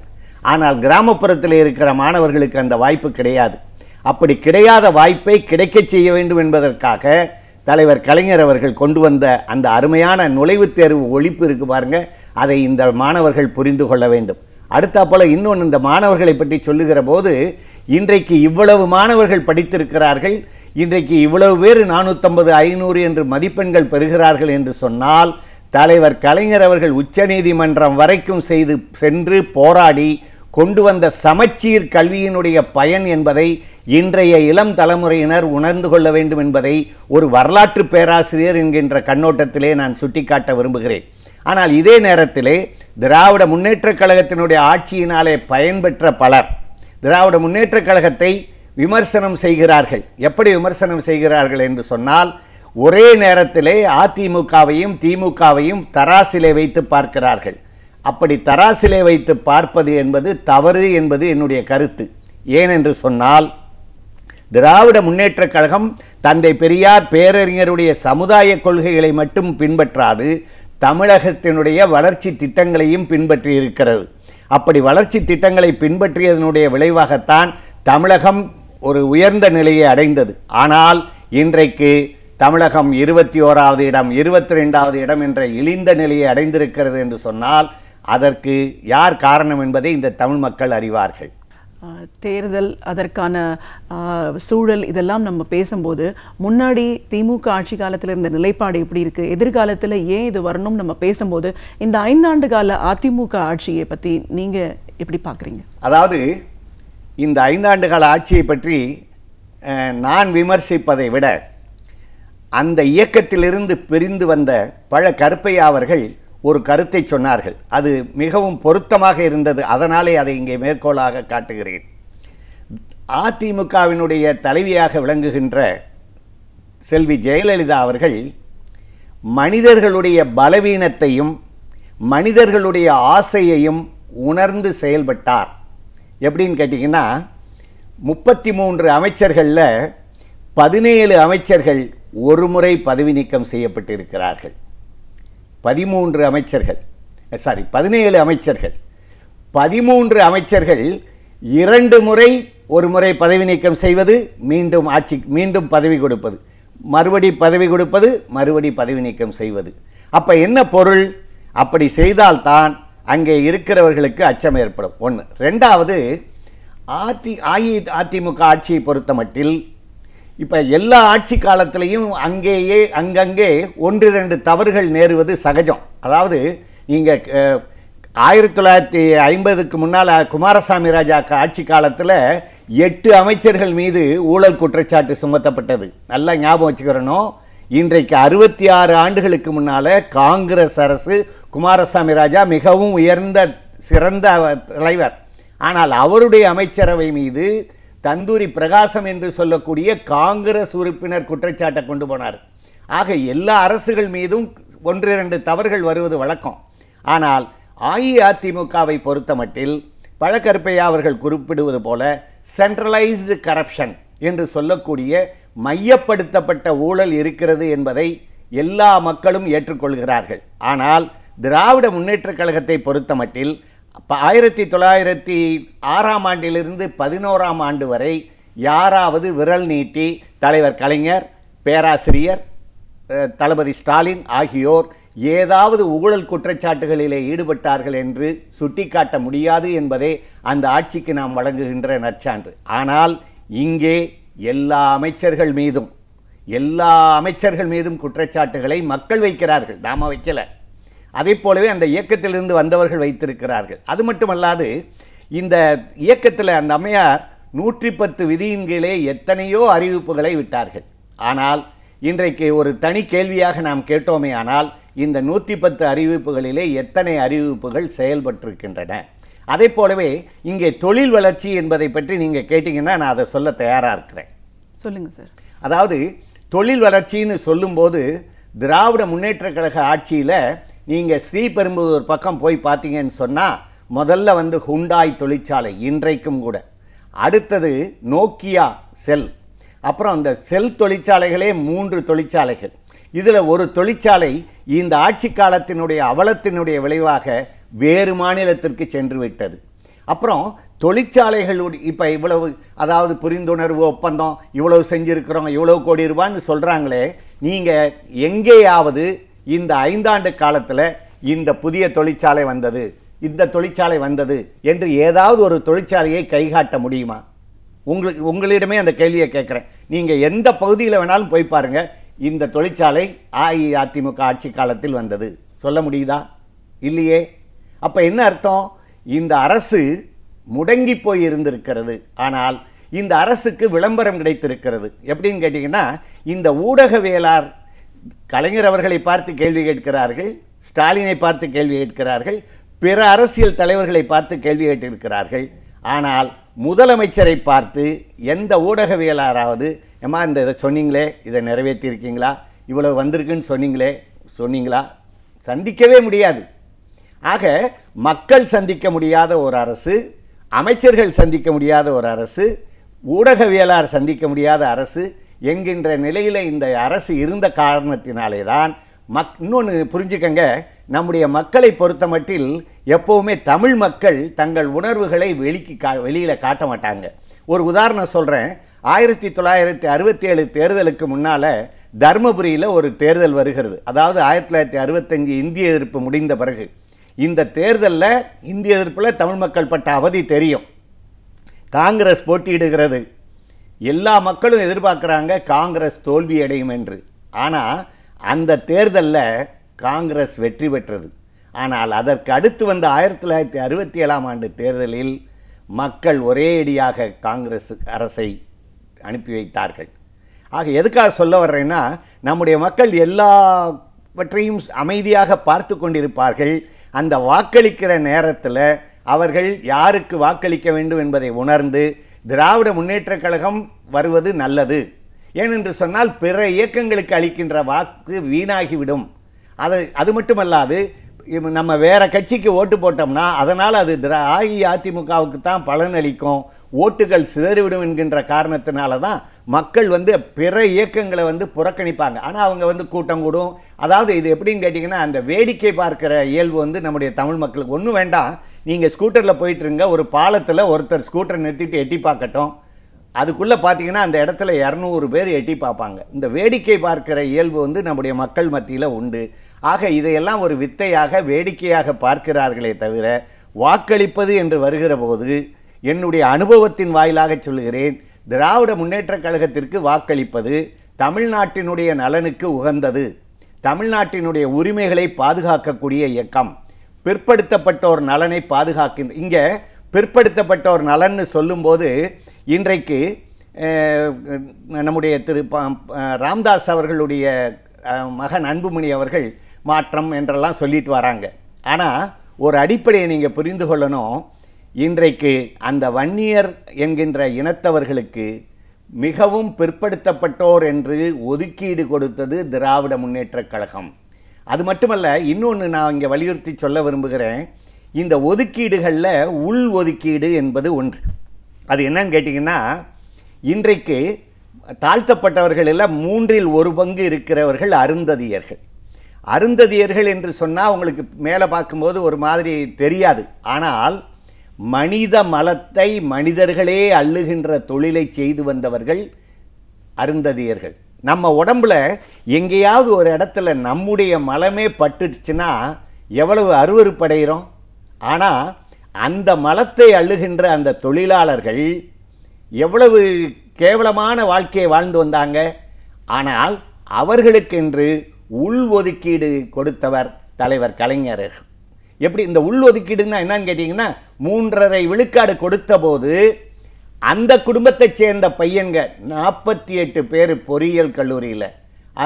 ஆனால் கிராமப்புறத்தில் இருக்கிற மாணவர்களுக்கு அந்த வாய்ப்பு கிடையாது. அப்படி கிடையாத வாய்ப்பை கிடைக்கச் செய்ய வேண்டும் என்பதற்காக தலைவர் கலைஞர் அவர்கள் கொண்டு வந்த அந்த அருமையான நுழைவுத் தேர்வு ஒழிப்பு இருக்கு பாருங்க, அதை இந்த மாணவர்கள் புரிந்து கொள்ள வேண்டும். அடுத்தா போல இன்னொன்று, இந்த மாணவர்களை பற்றி சொல்லுகிற போது இன்றைக்கு இவ்வளவு மாணவர்கள் படித்திருக்கிறார்கள், இன்றைக்கு இவ்வளவு பேர் 450, 500 என்று மதிப்பெண்கள் பெறுகிறார்கள் என்று சொன்னால் தலைவர் கலைஞர் அவர்கள் உச்சநீதிமன்றம் வரைக்கும் சென்று போராடி கொண்டு வந்த சமச்சீர் கல்வியினுடைய பயன் என்பதை இன்றைய இளம் தலைமுறையினர் உணர்ந்து கொள்ள வேண்டும் என்பதை ஒரு வரலாற்று பேராசிரியர் என்கின்ற கண்ணோட்டத்திலே நான் சுட்டிக்காட்ட விரும்புகிறேன். ஆனால் இதே நேரத்திலே திராவிட முன்னேற்றக் கழகத்தினுடைய ஆட்சியினாலே பயன்பெற்ற பலர் திராவிட முன்னேற்றக் கழகத்தை விமர்சனம் செய்கிறார்கள். எப்படி விமர்சனம் செய்கிறார்கள் என்று சொன்னால், ஒரே நேரத்திலே அதிமுகவையும் திமுகவையும் தராசிலே வைத்து பார்க்கிறார்கள். அப்படி தராசிலே வைத்து பார்ப்பது என்பது தவறு என்பது என்னுடைய கருத்து. ஏனென்று சொன்னால், திராவிட முன்னேற்றக் கழகம் தந்தை பெரியார் பேரறிஞருடைய சமுதாய கொள்கைகளை மட்டும் பின்பற்றாது தமிழகத்தினுடைய வளர்ச்சி திட்டங்களையும் பின்பற்றி இருக்கிறது. அப்படி வளர்ச்சி திட்டங்களை பின்பற்றியதனுடைய விளைவாகத்தான் தமிழகம் ஒரு உயர்ந்த நிலையை அடைந்தது. ஆனால் இன்றைக்கு தமிழகம் 21வது இடம் 22வது இடம் என்ற இழிந்த நிலையை அடைந்திருக்கிறது என்று சொன்னால் அதற்கு யார் காரணம் என்பதை இந்த தமிழ் மக்கள் அறிவார்கள். தேர்தல், அதற்கான சூழல், இதெல்லாம் நம்ம பேசும்போது முன்னாடி திமுக ஆட்சி காலத்தில் இருந்த நிலைப்பாடு எப்படி இருக்குது, எதிர்காலத்தில் ஏன் இது வரணும் நம்ம பேசும்போது இந்த 5 ஆண்டு கால அதிமுக ஆட்சியை பற்றி நீங்கள் எப்படி பார்க்குறீங்க? அதாவது இந்த 5 ஆண்டு கால ஆட்சியை பற்றி நான் விமர்சிப்பதை விட அந்த இயக்கத்திலிருந்து பிரிந்து வந்த பழ கருப்பையா அவர்கள் ஒரு கருத்தை சொன்னார்கள். அது மிகவும் பொருத்தமாக இருந்தது. அதனாலே அதை இங்கே மேற்கோளாக காட்டுகிறேன். அதிமுகவினுடைய தலைவியாக விளங்குகின்ற செல்வி ஜெயலலிதா அவர்கள் மனிதர்களுடைய பலவீனத்தையும் மனிதர்களுடைய ஆசையையும் உணர்ந்து செயல்பட்டார். எப்படின்னு கேட்டிங்கன்னா, 33 அமைச்சர்களில் 17 அமைச்சர்கள் ஒரு முறை பதவி நீக்கம் செய்யப்பட்டிருக்கிறார்கள். 17 அமைச்சர்கள் 2 அமைச்சர்கள் 2 முறை, ஒரு முறை பதவி நீக்கம் செய்வது, மீண்டும் பதவி கொடுப்பது, மறுபடி பதவி கொடுப்பது, மறுபடி பதவி நீக்கம் செய்வது. அப்போ என்ன பொருள்? அப்படி செய்தால்தான் அங்கே இருக்கிறவர்களுக்கு அச்சம் ஏற்படும். ஒன்று. ரெண்டாவது, அதிமுக ஆட்சியை பொறுத்த மட்டில் இப்போ எல்லா ஆட்சி காலத்திலையும் அங்கங்கே 1-2 தவறுகள் நேருவது சகஜம். அதாவது நீங்கள் 1950க்கு முன்னால் குமாரசாமி ராஜா ஆட்சி காலத்தில் 8 அமைச்சர்கள் மீது ஊழல் குற்றச்சாட்டு சுமத்தப்பட்டது. நல்லா ஞாபகம் வச்சுக்கிறணும். இன்றைக்கு 66 ஆண்டுகளுக்கு முன்னால் காங்கிரஸ் அரசு, குமாரசாமி ராஜா மிகவும் உயர்ந்த சிறந்த தலைவர். ஆனால் அவருடைய அமைச்சரவை மீது தந்தூரி பிரகாசம் என்று சொல்லக்கூடிய காங்கிரஸ் உறுப்பினர் குற்றச்சாட்டை கொண்டு போனார். ஆக எல்லா அரசுகள் மீதும் 1-2 தவறுகள் வருவது வழக்கம். ஆனால் அஇஅதிமுகவை பொறுத்த மட்டில் பழக்கருப்பையா அவர்கள் குறிப்பிடுவது போல சென்ட்ரலைஸ்டு கரப்ஷன் என்று சொல்லக்கூடிய மையப்படுத்தப்பட்ட ஊழல் இருக்கிறது என்பதை எல்லா மக்களும் ஏற்றுக்கொள்கிறார்கள். ஆனால் திராவிட முன்னேற்றக் கழகத்தை பொறுத்த மட்டில் 1906ஆம் ஆண்டிலிருந்து 11ஆம் ஆண்டு வரை யாராவது விரல் நீட்டி தலைவர் கலைஞர், பேராசிரியர் தளபதி ஸ்டாலின் ஆகியோர் ஏதாவது ஊழல் குற்றச்சாட்டுகளிலே ஈடுபட்டார்கள் என்று சுட்டிக்காட்ட முடியாது என்பதே அந்த ஆட்சிக்கு நாம் வழங்குகின்ற நற்சான்று. ஆனால் இங்கே எல்லா அமைச்சர்கள் மீதும் குற்றச்சாட்டுகளை மக்கள் வைக்கிறார்கள், நாம வைக்கல. அதே போலவே அந்த இயக்கத்திலிருந்து வந்தவர்கள் வைத்திருக்கிறார்கள். அது மட்டுமல்லாது இந்த இயக்கத்தில் அந்த அம்மையார் 110 விதியின் கீழே எத்தனையோ அறிவிப்புகளை விட்டார்கள். ஆனால் இன்றைக்கு ஒரு தனி கேள்வியாக நாம் கேட்டோமே, ஆனால் இந்த 110 அறிவிப்புகளிலே எத்தனை அறிவிப்புகள் செயல்பட்டிருக்கின்றன? அதே போலவே இங்கே தொழில் வளர்ச்சி என்பதை பற்றி நீங்கள் கேட்டிங்கன்னா நான் அதை சொல்ல தயாராக இருக்கிறேன். சொல்லுங்கள் சார். அதாவது தொழில் வளர்ச்சின்னு சொல்லும்போது திராவிட முன்னேற்ற கழக ஆட்சியில் நீங்கள் ஸ்ரீபெரும்புதூர் பக்கம் போய் பார்த்தீங்கன்னு சொன்னால் முதல்ல ஹுண்டாய் தொழிற்சாலை இன்றைக்கும் கூட, அடுத்தது நோக்கியா செல், அப்புறம் அந்த செல் தொழிற்சாலைகளே 3 தொழிற்சாலைகள். இதில் ஒரு தொழிற்சாலை இந்த ஆட்சி காலத்தினுடைய அவலத்தினுடைய விளைவாக வேறு மாநிலத்திற்கு சென்று விட்டது. அப்புறம் தொழிற்சாலைகளுடைய இப்போ இவ்வளவு, அதாவது புரிந்துணர்வு ஒப்பந்தம் இவ்வளவு செஞ்சுருக்கிறோம், இவ்வளவு கோடி ரூபான்னு சொல்கிறாங்களே, நீங்கள் எங்கேயாவது இந்த 5 ஆண்டு காலத்தில் இந்த புதிய தொழிற்சாலை வந்தது, இந்த தொழிற்சாலை வந்தது என்று ஏதாவது ஒரு தொழிற்சாலையை கைகாட்ட முடியுமா? உங்களிடமே அந்த கேள்வியை கேட்குறேன். நீங்கள் எந்த பகுதியில் வேணாலும் போய் பாருங்கள், இந்த தொழிற்சாலை அஇஅதிமுக ஆட்சி காலத்தில் வந்தது சொல்ல முடியுதா? இல்லையே. அப்போ என்ன அர்த்தம்? இந்த அரசு முடங்கி போய் இருந்திருக்கிறது. ஆனால் இந்த அரசுக்கு விளம்பரம் கிடைத்திருக்கிறது. எப்படின்னு கேட்டிங்கன்னா, இந்த ஊடகவியலாளர் கலைஞர் அவர்களை பார்த்து கேள்வி கேட்கிறார்கள், ஸ்டாலினை பார்த்து கேள்வி கேட்கிறார்கள், பிற அரசியல் தலைவர்களை பார்த்து கேள்வி கேட்டிருக்கிறார்கள். ஆனால் முதலமைச்சரை பார்த்து எந்த ஊடகவியலாராவது ஏமா இந்த இதை சொன்னீங்களே, இதை நிறைவேற்றியிருக்கீங்களா, இவ்வளவு வந்திருக்குன்னு சொன்னீங்களா? சந்திக்கவே முடியாது. ஆக மக்கள் சந்திக்க முடியாத ஒரு அரசு, அமைச்சர்கள் சந்திக்க முடியாத ஒரு அரசு, ஊடகவியலாளர் சந்திக்க முடியாத அரசு என்கின்ற நிலையில் இந்த அரசு இருந்த காரணத்தினாலே தான் இன்னொன்று புரிஞ்சுக்கங்க, நம்முடைய மக்களை பொறுத்த மட்டில் எப்போவுமே தமிழ் மக்கள் தங்கள் உணர்வுகளை வெளியில் காட்ட மாட்டாங்க. ஒரு உதாரணம் சொல்கிறேன். 1967 தேர்தலுக்கு முன்னால் தர்மபுரியில் ஒரு தேர்தல் வருகிறது. அதாவது 1965 இந்திய எதிர்ப்பு முடிந்த பிறகு இந்த தேர்தலில் இந்திய எதிர்ப்பில் தமிழ் மக்கள் பட்ட அவதி தெரியும். காங்கிரஸ் போட்டியிடுகிறது. எல்லா மக்களும் எதிர்பார்க்குறாங்க காங்கிரஸ் தோல்வி அடையும் என்று. ஆனால் அந்த தேர்தலில் காங்கிரஸ் வெற்றி பெற்றது. ஆனால் அதற்கு அடுத்து வந்த 1967 ஆண்டு தேர்தலில் மக்கள் ஒரே அடியாக காங்கிரஸ் அரசை அனுப்பி வைத்தார்கள். ஆக எதுக்காக சொல்ல வர்றேன்னா, நம்முடைய மக்கள் எல்லாவற்றையும் அமைதியாக பார்த்து கொண்டிருப்பார்கள். அந்த வாக்களிக்கிற நேரத்தில் அவர்கள் யாருக்கு வாக்களிக்க வேண்டும் என்பதை உணர்ந்து திராவிட முன்னேற்றக் கழகம் வருவது நல்லது. ஏனென்று சொன்னால் பிற இயக்கங்களுக்கு அளிக்கின்ற வாக்கு வீணாகிவிடும். அது மட்டுமல்லாது நம்ம வேற கட்சிக்கு ஓட்டு போட்டோம்னா அதனால் அது அஇஅதிமுகவுக்கு தான் பலன் அளிக்கும், ஓட்டுகள் சிதறிவிடும் என்கின்ற காரணத்தினால தான் மக்கள் பிற இயக்கங்களை புறக்கணிப்பாங்க. ஆனால் அவங்க கூட்டம் கூடும். அதாவது இது எப்படின்னு கேட்டிங்கன்னா, அந்த வேடிக்கை பார்க்கிற இயல்பு நம்முடைய தமிழ் மக்களுக்கு ஒன்றும் வேண்டாம். நீங்கள் ஸ்கூட்டரில் போயிட்டுருங்க, ஒரு பாலத்தில் ஒருத்தர் ஸ்கூட்டரை நிறுத்திட்டு எட்டி பார்க்கட்டும், அதுக்குள்ளே பார்த்தீங்கன்னா அந்த இடத்துல 200 பேர் எட்டி பார்ப்பாங்க. இந்த வேடிக்கை பார்க்கிற இயல்பு நம்முடைய மக்கள் மத்தியில் உண்டு. ஆக இதையெல்லாம் ஒரு வித்தையாக வேடிக்கையாக பார்க்கிறார்களே தவிர, வாக்களிப்பது என்று வருகிற போது என்னுடைய அனுபவத்தின் வாயிலாக சொல்லுகிறேன், திராவிட முன்னேற்றக் கழகத்திற்கு வாக்களிப்பது தமிழ்நாட்டினுடைய நலனுக்கு உகந்தது. தமிழ்நாட்டினுடைய உரிமைகளை பாதுகாக்கக்கூடிய இயக்கம், பிற்படுத்தப்பட்டோர் நலனை பாதுகாக்கின்ற. இங்கே பிற்படுத்தப்பட்டோர் நலன்னு சொல்லும்போது இன்றைக்கு நம்முடைய திரு ராம்தாஸ் அவர்களுடைய மகன் அன்புமணி அவர்கள் மாற்றம் என்றெல்லாம் சொல்லிட்டு வராங்க. ஆனால் ஒரு அடிப்படையை நீங்கள் புரிந்து கொள்ளணும். இன்றைக்கு அந்த வன்னியர் என்கின்ற இனத்தவர்களுக்கு மிகவும் பிற்படுத்தப்பட்டோர் என்று ஒதுக்கீடு கொடுத்தது திராவிட முன்னேற்றக் கழகம். அது மட்டுமல்ல, இன்னொன்று நான் இங்கே வலியுறுத்தி சொல்ல விரும்புகிறேன். இந்த ஒதுக்கீடுகளில் உள் ஒதுக்கீடு என்பது ஒன்று. அது என்னன்னு கேட்டிங்கன்னா, இன்றைக்கு தாழ்த்தப்பட்டவர்கள் எல்லாம் 1/3 இருக்கிறவர்கள் அருந்ததியர்கள். அருந்ததியர்கள் என்று சொன்னால் உங்களுக்கு மேலே பார்க்கும்போது ஒரு மாதிரி தெரியாது. ஆனால் மனித மலத்தை மனிதர்களே அள்ளுகின்ற தொழிலை செய்து வந்தவர்கள் அருந்ததியர்கள். நம்ம உடம்புல எங்கேயாவது ஒரு இடத்துல நம்முடைய மலமே பட்டுச்சுன்னா எவ்வளவு அருவருப்படைகிறோம். ஆனால் அந்த மலத்தை அள்ளுகின்ற அந்த தொழிலாளர்கள் எவ்வளவு கேவலமான வாழ்க்கையை வாழ்ந்து வந்தாங்க. ஆனால் அவர்களுக்கென்று உள் ஒதுக்கீடு கொடுத்தவர் தலைவர் கலைஞர். எப்படி இந்த உள் ஒதுக்கீடுன்னா என்னன்னு கேட்டிங்கன்னா, 3.5 விழுக்காடு கொடுத்த போது அந்த குடும்பத்தைச் சேர்ந்த பையன்க 48 பேர் பொறியியல் கல்லூரியில்,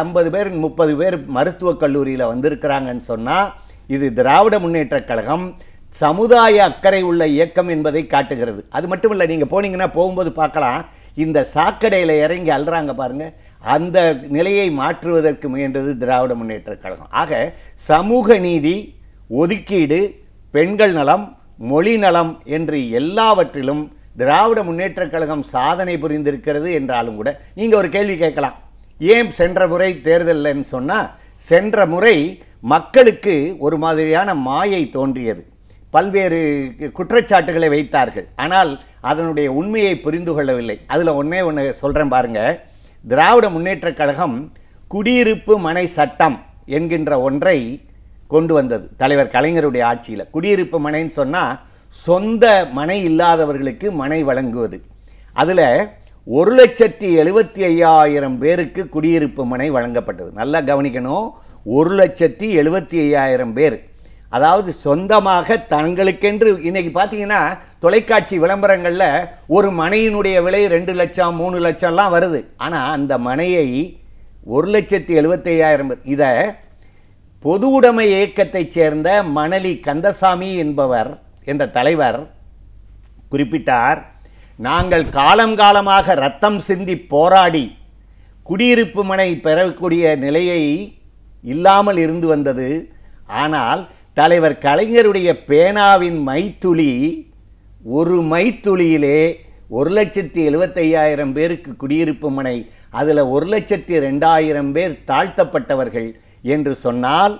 50 பேர் 30 பேர் மருத்துவக் கல்லூரியில் வந்திருக்கிறாங்கன்னு சொன்னால் இது திராவிட முன்னேற்றக் கழகம் சமுதாய அக்கறை உள்ள இயக்கம் என்பதை காட்டுகிறது. அது மட்டும் இல்லை, நீங்கள் போனீங்கன்னா போகும்போது பார்க்கலாம், இந்த சாக்கடையில் இறங்கி அல்றாங்க பாருங்கள், அந்த நிலையை மாற்றுவதற்கு முயன்றது திராவிட முன்னேற்றக் கழகம். ஆக சமூக நீதி, ஒதுக்கீடு, பெண்கள் நலம், மொழி நலம் என்று எல்லாவற்றிலும் திராவிட முன்னேற்றக் கழகம் சாதனை புரிந்திருக்கிறது என்றாலும் கூட நீங்கள் ஒரு கேள்வி கேட்கலாம், ஏன் சென்ற முறை தேர்தல்னு சொன்னால், சென்ற முறை மக்களுக்கு ஒரு மாதிரியான மாயை தோன்றியது. பல்வேறு குற்றச்சாட்டுகளை வைத்தார்கள். ஆனால் அதனுடைய உண்மையை புரிந்து கொள்ளவில்லை. அதில் ஒன்று சொல்கிறேன் பாருங்கள். திராவிட முன்னேற்றக் கழகம் குடியிருப்பு மனை சட்டம் என்கின்ற ஒன்றை கொண்டு வந்தது தலைவர் கலைஞருடைய ஆட்சியில். குடியிருப்பு மனைன்னு சொன்னால் சொந்த மனை இல்லாதவர்களுக்கு மனை வழங்குவது. அதில் 1,75,000 பேருக்கு குடியிருப்பு மனை வழங்கப்பட்டது. நல்லா கவனிக்கணும், 1,75,000 பேர். அதாவது சொந்தமாக தங்களுக்கென்று. இன்றைக்கி பார்த்தீங்கன்னா தொலைக்காட்சி விளம்பரங்களில் ஒரு மனையினுடைய விலை 2 லட்சம் 3 லட்சம்லாம் வருது. ஆனால் அந்த மனையை 1,75,000 பேர். இதை பொது உடைமை இயக்கத்தைச் சேர்ந்த மணலி கந்தசாமி என்பவர் என்ற தலைவர் குறிப்பிட்டார், நாங்கள் காலங்காலமாக ரத்தம் சிந்தி போராடி குடியிருப்பு மனை பெறக்கூடிய நிலையை இல்லாமல் இருந்து வந்தது. ஆனால் தலைவர் கலைஞருடைய பேனாவின் மைத்துளி, ஒரு மைத்துளியிலே 1,75,000 பேருக்கு குடியிருப்பு மனை, அதில் 1,02,000 பேர் தாழ்த்தப்பட்டவர்கள் என்று சொன்னால்,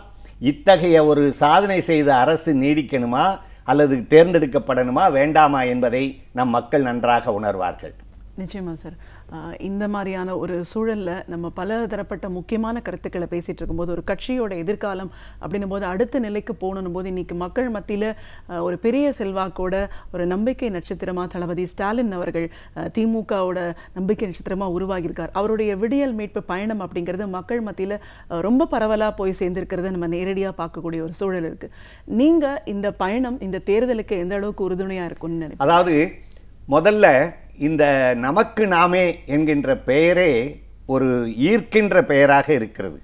இத்தகைய ஒரு சாதனை செய்த அரசு நீடிக்கணுமா அல்லது தேர்ந்தெடுக்கப்படணுமா வேண்டாமா என்பதை நம் மக்கள் நன்றாக உணர்வார்கள். நிச்சயமா சார். இந்த மாதிரியான ஒரு சூழல்ல நம்ம பல தரப்பட்ட முக்கியமான கருத்துக்களை பேசிட்டு இருக்கும்போது, ஒரு கட்சியோட எதிர்காலம் அப்படின்னும் போது அடுத்த நிலைக்கு போகணும் போது இன்னைக்கு மக்கள் மத்தியில ஒரு பெரிய செல்வாக்கோட ஒரு நம்பிக்கை நட்சத்திரமா தளபதி ஸ்டாலின் அவர்கள் திமுகவோட நம்பிக்கை நட்சத்திரமா உருவாகியிருக்கார். அவருடைய விடியல் மீட்பு பயணம் அப்படிங்கிறது மக்கள் மத்தியில ரொம்ப பரவலா போய் சேர்ந்திருக்கிறத நம்ம நேரடியா பார்க்கக்கூடிய ஒரு சூழல் இருக்கு. நீங்க இந்த பயணம் இந்த தேர்தலுக்கு எந்த அளவுக்கு உறுதுணையா இருக்கும்னு நினைக்கிறீங்க? அதாவது முதல்ல இந்த நமக்கு நாமே என்கின்ற பெயரே ஒரு ஈர்க்கின்ற பெயராக இருக்கிறது.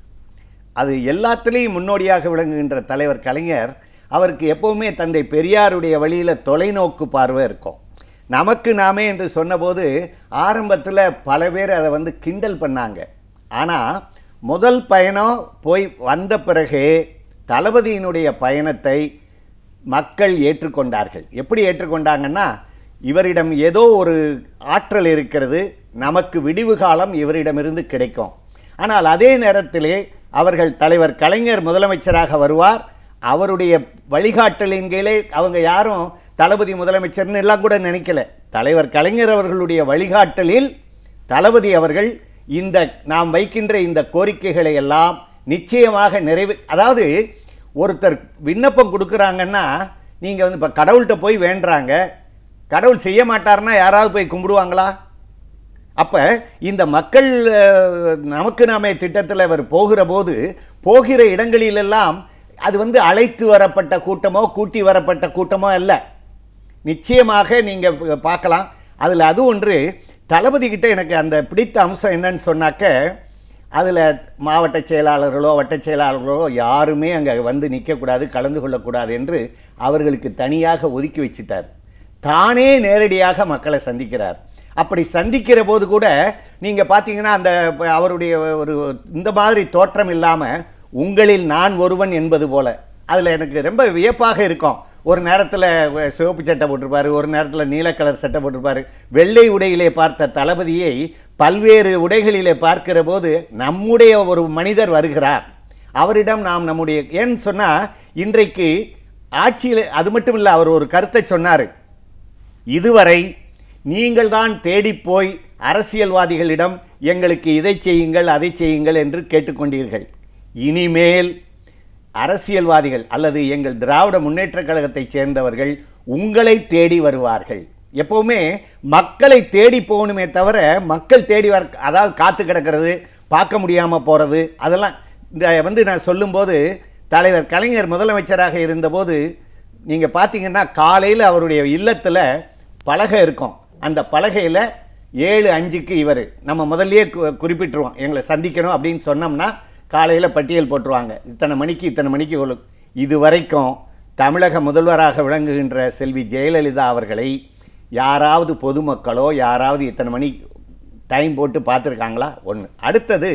அது எல்லாத்திலையும் முன்னோடியாக விளங்குகின்ற தலைவர் கலைஞர், அவருக்கு எப்போவுமே தந்தை பெரியாருடைய வழியில் தொலைநோக்கு பார்வை இருக்கும். நமக்கு நாமே என்று சொன்னபோது ஆரம்பத்தில் பல பேர் அதை கிண்டல் பண்ணாங்க. ஆனால் முதல் பயணம் போய் வந்த பிறகு தளபதியினுடைய பயணத்தை மக்கள் ஏற்றுக்கொண்டார்கள். எப்படி ஏற்றுக்கொண்டாங்கன்னா, இவரிடம் ஏதோ ஒரு ஆற்றல் இருக்கிறது, நமக்கு விடிவு காலம் இவரிடமிருந்து கிடைக்கும். ஆனால் அதே நேரத்திலே அவர்கள் தலைவர் கலைஞர் முதலமைச்சராக வருவார், அவருடைய வழிகாட்டலின் கீழே அவங்க யாரும் தளபதி முதலமைச்சர்னு எல்லாம் கூட நினைக்கல. தலைவர் கலைஞர் அவர்களுடைய வழிகாட்டலில் தளபதி அவர்கள் இந்த நாம் வைக்கின்ற இந்த கோரிக்கைகளை எல்லாம் நிச்சயமாக அதாவது ஒருத்தர் விண்ணப்பம் கொடுக்குறாங்கன்னா, நீங்கள் இப்போ கடவுள்கிட்ட போய் வேண்டுறாங்க, கடவுள் செய்ய மாட்டார்னா யாராவது போய் கும்பிடுவாங்களா? அப்போ இந்த மக்கள் நமக்கு நாமே திட்டத்தில் அவர் போகிற போது போகிற இடங்களிலெல்லாம் அது அழைத்து வரப்பட்ட கூட்டமோ கூட்டி வரப்பட்ட கூட்டமோ அல்ல. நிச்சயமாக நீங்கள் பார்க்கலாம். அதில் அது ஒன்று, தளபதி கிட்ட எனக்கு அந்த பிடித்த அம்சம் என்னன்னு சொன்னாக்க, அதில் மாவட்ட செயலாளர்களோ வட்ட செயலாளர்களோ யாருமே அங்கே நிற்கக்கூடாது, கலந்து கொள்ளக்கூடாது என்று அவர்களுக்கு தனியாக ஒதுக்கி வச்சுட்டார். தானே நேரடியாக மக்களை சந்திக்கிறார். அப்படி சந்திக்கிற போது கூட நீங்கள் பார்த்தீங்கன்னா அந்த அவருடைய ஒரு இந்த மாதிரி தோற்றம் இல்லாமல் உங்களில் நான் ஒருவன் என்பது போல, அதில் எனக்கு ரொம்ப வியப்பாக இருக்கும். ஒரு நேரத்தில் சிவப்பு சட்டை போட்டிருப்பார், ஒரு நேரத்தில் நீல கலர் சட்டை போட்டிருப்பார். வெள்ளை உடையிலே பார்த்த தளபதியை பல்வேறு உடைகளிலே பார்க்கிற போது நம்முடைய ஒரு மனிதர் வருகிறார், அவரிடம் நாம் நம்முடைய ஏன்னு சொன்னால் இன்றைக்கு ஆட்சியில் அது மட்டும் இல்லை, அவர் ஒரு கருத்தை சொன்னார். இதுவரை நீங்கள் தான் தேடிப்போய் அரசியல்வாதிகளிடம் எங்களுக்கு இதை செய்யுங்கள் அதை செய்யுங்கள் என்று கேட்டுக்கொண்டீர்கள். இனிமேல் அரசியல்வாதிகள் அல்லது எங்கள் திராவிட முன்னேற்றக் கழகத்தைச் சேர்ந்தவர்கள் உங்களை தேடி வருவார்கள். எப்போவுமே மக்களை தேடி போகணுமே தவிர மக்கள் தேடி வர, அதாவது காத்து கிடக்கிறது, பார்க்க முடியாமல் போகிறது, அதெல்லாம் இந்த நான் சொல்லும்போது தலைவர் கலைஞர் முதலமைச்சராக இருந்தபோது நீங்கள் பார்த்தீங்கன்னா காலையில் அவருடைய இல்லத்தில் பலகை இருக்கும். அந்த பலகையில் 7:05க்கு இவர் நம்ம முதல்லையே குறிப்பிட்டுருவோம், எங்களை சந்திக்கணும் அப்படின்னு சொன்னோம்னா காலையில் பட்டியல் போட்டுருவாங்க, இத்தனை மணிக்கு இது வரைக்கும் தமிழக முதல்வராக விளங்குகின்ற செல்வி ஜெயலலிதா அவர்களை யாராவது பொதுமக்களோ யாராவது இத்தனை மணி டைம் போட்டு பார்த்துருக்காங்களா? ஒன்று. அடுத்தது,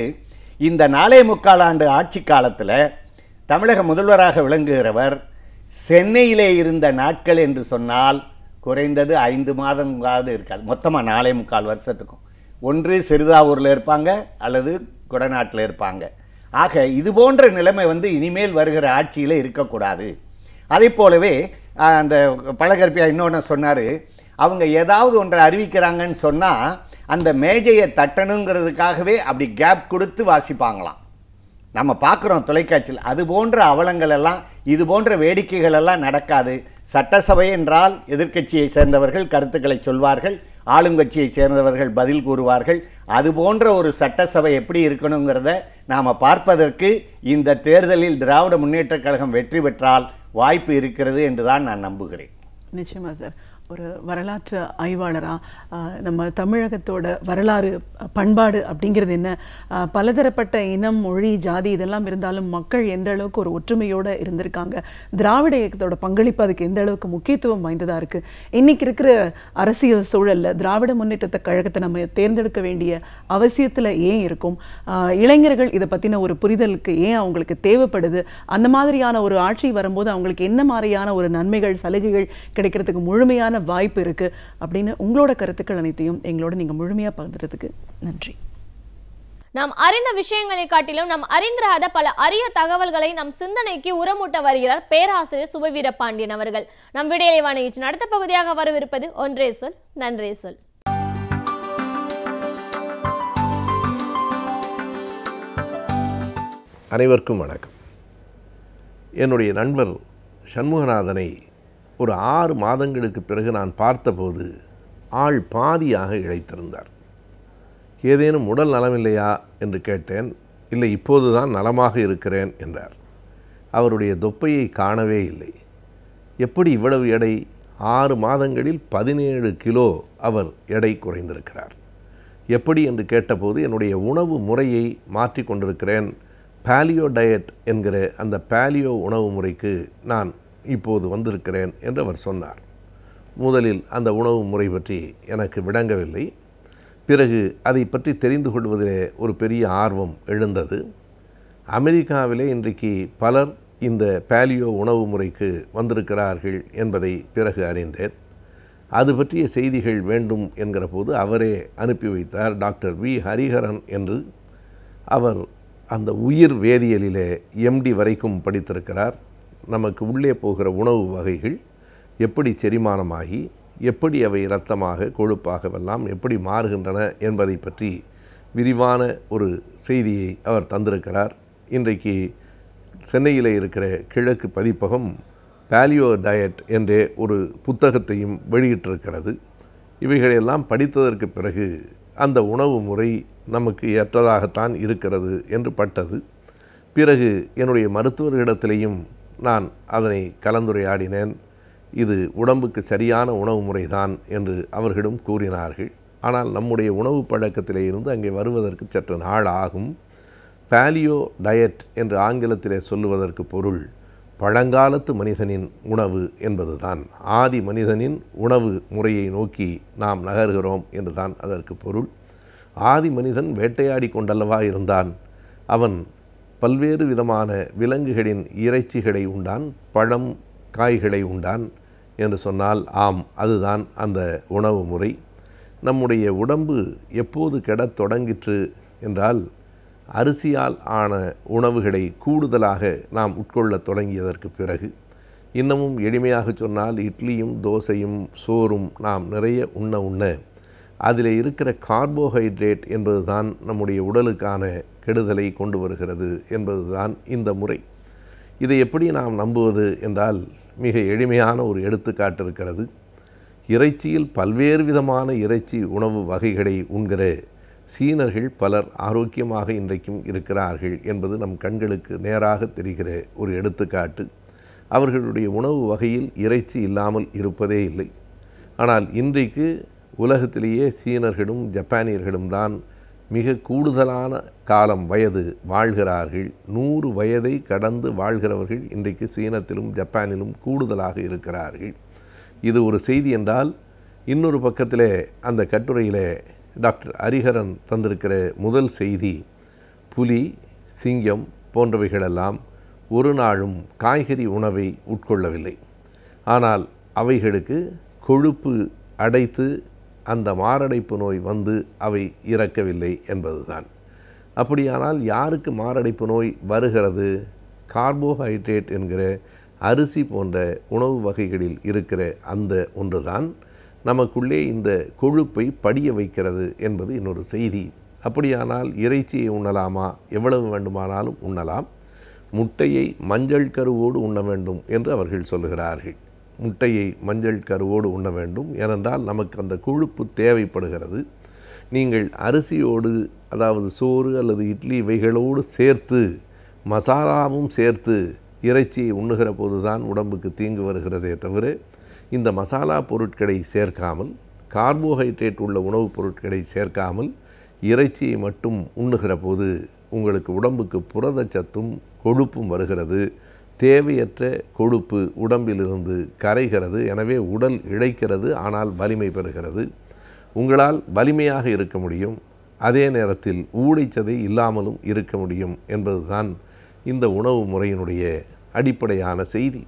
இந்த 4.25 ஆண்டு ஆட்சி காலத்தில் தமிழக முதல்வராக விளங்குகிறவர் சென்னையிலே இருந்த நாட்கள் என்று சொன்னால் குறைந்தது 5 மாதங்களாவது இருக்காது. மொத்தமாக 4.25 வருஷத்துக்கும் ஒன்று சிறுதாவூரில் இருப்பாங்க அல்லது குடநாட்டில் இருப்பாங்க. ஆக இது போன்ற நிலைமை இனிமேல் வருகிற ஆட்சியில் இருக்கக்கூடாது. அதே போலவே அந்த பழகற்பியா இன்னொன்று சொன்னார், அவங்க ஏதாவது ஒன்றை அறிவிக்கிறாங்கன்னு சொன்னால் அந்த மேஜையை தட்டணுங்கிறதுக்காகவே அப்படி கேப் கொடுத்து வாசிப்பாங்களாம். நம்ம பார்க்குறோம் தொலைக்காட்சியில். அது போன்ற அவலங்கள் எல்லாம், இது போன்ற வேடிக்கைகள் எல்லாம் நடக்காது. சட்டசபை என்றால் எதிர்க்கட்சியை சேர்ந்தவர்கள் கருத்துக்களை சொல்வார்கள், ஆளுங்கட்சியை சேர்ந்தவர்கள் பதில் கூறுவார்கள். அது போன்ற ஒரு சட்டசபை எப்படி இருக்கணுங்கிறத நாம் பார்ப்பதற்கு இந்த தேர்தலில் திராவிட முன்னேற்றக் கழகம் வெற்றி பெற்றால் வாய்ப்பு இருக்கிறது என்று தான் நான் நம்புகிறேன். நிச்சயமா சார். ஒரு வரலாற்று ஆய்வாளராக நம்ம தமிழகத்தோட வரலாறு பண்பாடு அப்படிங்கிறது என்ன, பலதரப்பட்ட இனம் மொழி ஜாதி இதெல்லாம் இருந்தாலும் மக்கள் எந்த அளவுக்கு ஒரு ஒற்றுமையோடு இருந்திருக்காங்க, திராவிட இயக்கத்தோட பங்களிப்பு அதுக்கு எந்த அளவுக்கு முக்கியத்துவம் வாய்ந்ததாக இருக்குது, இன்றைக்கி இருக்கிற அரசியல் சூழலில் திராவிட முன்னேற்றத்தை கழகத்தை நம்ம தேர்ந்தெடுக்க வேண்டிய அவசியத்தில் ஏன் இருக்கும், இளைஞர்கள் இதை பற்றின ஒரு புரிதலுக்கு ஏன் அவங்களுக்கு தேவைப்படுது, அந்த மாதிரியான ஒரு ஆட்சி வரும்போது அவங்களுக்கு என்ன மாதிரியான ஒரு நன்மைகள் சலுகைகள் கிடைக்கிறதுக்கு முழுமையான வாய்ப்பு இருக்கு அப்படின்னு உங்களோட கருத்துக்கள் அனைத்தையும் எங்களோட நீங்க முழுமையா பகிர்ந்ததுக்கு நன்றி. நாம் அறிந்த விஷயங்களை காட்டிலும் நாம் அறிந்திராத பல அரிய தகவல்களை நம் சிந்தனைக்கு உரமூட்ட வருகிறார் பேராசிரியர் சுபவீர பாண்டியன் அவர்கள். நம் விடையிலைவான நிகழ்ச்சி அடுத்த பகுதியாக வரவிருப்பது ஒன்றே சொல் நன்றே சொல். அனைவருக்கும் வணக்கம். என்னுடைய நண்பர் சண்முகநாதனை ஒரு 6 மாதங்களுக்கு பிறகு நான் பார்த்தபோது ஆள் பாதியாக இழைத்திருந்தார். ஏதேனும் உடல் நலமில்லையா என்று கேட்டேன். இல்லை, இப்போது தான் நலமாக இருக்கிறேன் என்றார். அவருடைய தொப்பையை காணவே இல்லை. எப்படி இவ்வளவு எடை? 6 மாதங்களில் 17 கிலோ அவர் எடை குறைந்திருக்கிறார். எப்படி என்று கேட்டபோது என்னுடைய உணவு முறையை மாற்றி கொண்டிருக்கிறேன், பாலியோ டயட் என்கிற அந்த பாலியோ உணவு முறைக்கு நான் இப்போது வந்திருக்கிறேன் என்று அவர் சொன்னார். முதலில் அந்த உணவு முறை பற்றி எனக்கு விளங்கவில்லை. பிறகு அதை பற்றி தெரிந்து கொள்வதிலே ஒரு பெரிய ஆர்வம் எழுந்தது. அமெரிக்காவிலே இன்றைக்கு பலர் இந்த பாலியோ உணவு முறைக்கு வந்திருக்கிறார்கள் என்பதை பிறகு அறிந்தேன். அது பற்றிய செய்திகள் வேண்டும் என்கிற போது அவரே அனுப்பி வைத்தார். டாக்டர் வி ஹரிஹரன் என்று. அவர் அந்த உயிர் வேதியியலிலே MD வரைக்கும் படித்திருக்கிறார். நமக்கு உள்ளே போகிற உணவு வகைகள் எப்படி செரிமானமாகி எப்படி அவை இரத்தமாக கொழுப்பாகவெல்லாம் எப்படி மாறுகின்றன என்பதை பற்றி விரிவான ஒரு செய்தியை அவர் தந்திருக்கிறார். இன்றைக்கு சென்னையில் இருக்கிற கிழக்கு பதிப்பகம் பாலியோ டயட் என்றே ஒரு புத்தகத்தையும் வெளியிட்டிருக்கிறது. இவைகளெல்லாம் படித்ததற்கு பிறகு அந்த உணவு முறை நமக்கு ஏற்றதாகத்தான் இருக்கிறது என்று பட்டது. பிறகு என்னுடைய மருத்துவர்களிடத்திலேயும் நான் அதனை கலந்துரையாடினேன். இது உடம்புக்கு சரியான உணவு முறைதான் என்று அவர்களும் கூறினார்கள். ஆனால் நம்முடைய உணவு பழக்கத்திலே இருந்து அங்கே வருவதற்கு சற்று நாள் ஆகும். பாலியோ டயட் என்று ஆங்கிலத்திலே சொல்லுவதற்கு பொருள் பழங்காலத்து மனிதனின் உணவு என்பதுதான். ஆதி மனிதனின் உணவு முறையை நோக்கி நாம் நகர்கிறோம் என்றுதான் அதற்கு பொருள். ஆதி மனிதன் வேட்டையாடி கொண்டல்லவா இருந்தான். அவன் பல்வேறு விதமான விலங்குகளின் இறைச்சிகளை உண்டான், பழம் காய்களை உண்டான் என்று சொன்னால் ஆம், அதுதான் அந்த உணவு முறை. நம்முடைய உடம்பு எப்போது கெடத் தொடங்கிற்று என்றால் அரிசியால் ஆன உணவுகளை கூடுதலாக நாம் உட்கொள்ளத் தொடங்கியதற்கு பிறகு. இன்னமும் எளிமையாக சொன்னால் இட்லியும் தோசையும் சோறும் நாம் நிறைய உண்ண அதில் இருக்கிற கார்போஹைட்ரேட் என்பது தான் நம்முடைய உடலுக்கான கெடுதலை கொண்டு வருகிறது என்பதுதான் இந்த முறை. இதை எப்படி நாம் நம்புவது என்றால் மிக எளிமையான ஒரு எடுத்துக்காட்டு இருக்கிறது. இறைச்சியில் பல்வேறு விதமான இறைச்சி உணவு வகைகளை உண்கிற சீனர்கள் பலர் ஆரோக்கியமாக இன்றைக்கும் இருக்கிறார்கள் என்பது நம் கண்களுக்கு நேராக தெரிகிற ஒரு எடுத்துக்காட்டு. அவர்களுடைய உணவு வகையில் இறைச்சி இல்லாமல் இருப்பதே இல்லை. ஆனால் இன்றைக்கு உலகத்திலேயே சீனர்களும் ஜப்பானியர்களும் தான் மிக கூடுதலான காலம் வயது வாழ்கிறார்கள். 100 வயதை கடந்து வாழ்கிறவர்கள் இன்றைக்கு சீனத்திலும் ஜப்பானிலும் கூடுதலாக இருக்கிறார்கள். இது ஒரு செய்தி என்றால், இன்னொரு பக்கத்திலே அந்த கட்டுரையிலே டாக்டர் ஹரிஹரன் தந்திருக்கிற முதல் செய்தி, புலி சிங்கம் போன்றவைகளெல்லாம் ஒரு நாளும் காய்கறி உணவை உட்கொள்ளவில்லை. ஆனால் அவைகளுக்கு கொழுப்பு அடைத்து அந்த மாரடைப்பு நோய் வந்து அவை இறக்கவில்லை என்பதுதான். அப்படியானால் யாருக்கு மாரடைப்பு நோய் வருகிறது? கார்போஹைட்ரேட் என்கிற அரிசி போன்ற உணவு வகைகளில் இருக்கிற அந்த ஒன்றுதான் நமக்குள்ளே இந்த கொழுப்பை படிய வைக்கிறது என்பது இன்னொரு செய்தி. அப்படியானால் இறைச்சியை உண்ணலாமா? எவ்வளவு வேண்டுமானாலும் உண்ணலாம். முட்டையை மஞ்சள் கருவோடு உண்ண வேண்டும் என்று அவர்கள் சொல்லுகிறார்கள். முட்டையை மஞ்சள் கருவோடு உண்ண வேண்டும், ஏனென்றால் நமக்கு அந்த கொழுப்பு தேவைப்படுகிறது. நீங்கள் அரிசியோடு, அதாவது சோறு அல்லது இட்லி இவைகளோடு சேர்த்து மசாலாவும் சேர்த்து இறைச்சியை உண்ணுகிற போது தான் உடம்புக்கு தீங்கு வருகிறதே தவிர இந்த மசாலா பொருட்களை சேர்க்காமல், கார்போஹைட்ரேட் உள்ள உணவுப் பொருட்களை சேர்க்காமல் இறைச்சியை மட்டும் உண்ணுகிற போது உங்களுக்கு உடம்புக்கு புரதச்சத்தும் கொழுப்பும் வருகிறது. தேவையற்ற கொழுப்பு உடம்பிலிருந்து கரைகிறது. எனவே உடல் இழைக்கிறது, ஆனால் வலிமை பெறுகிறது. உங்களால் வலிமையாக இருக்க முடியும், அதே நேரத்தில் ஊளைச்சதை இல்லாமலும் இருக்க முடியும் என்பதுதான் இந்த உணவு முறையினுடைய அடிப்படையான செய்தி.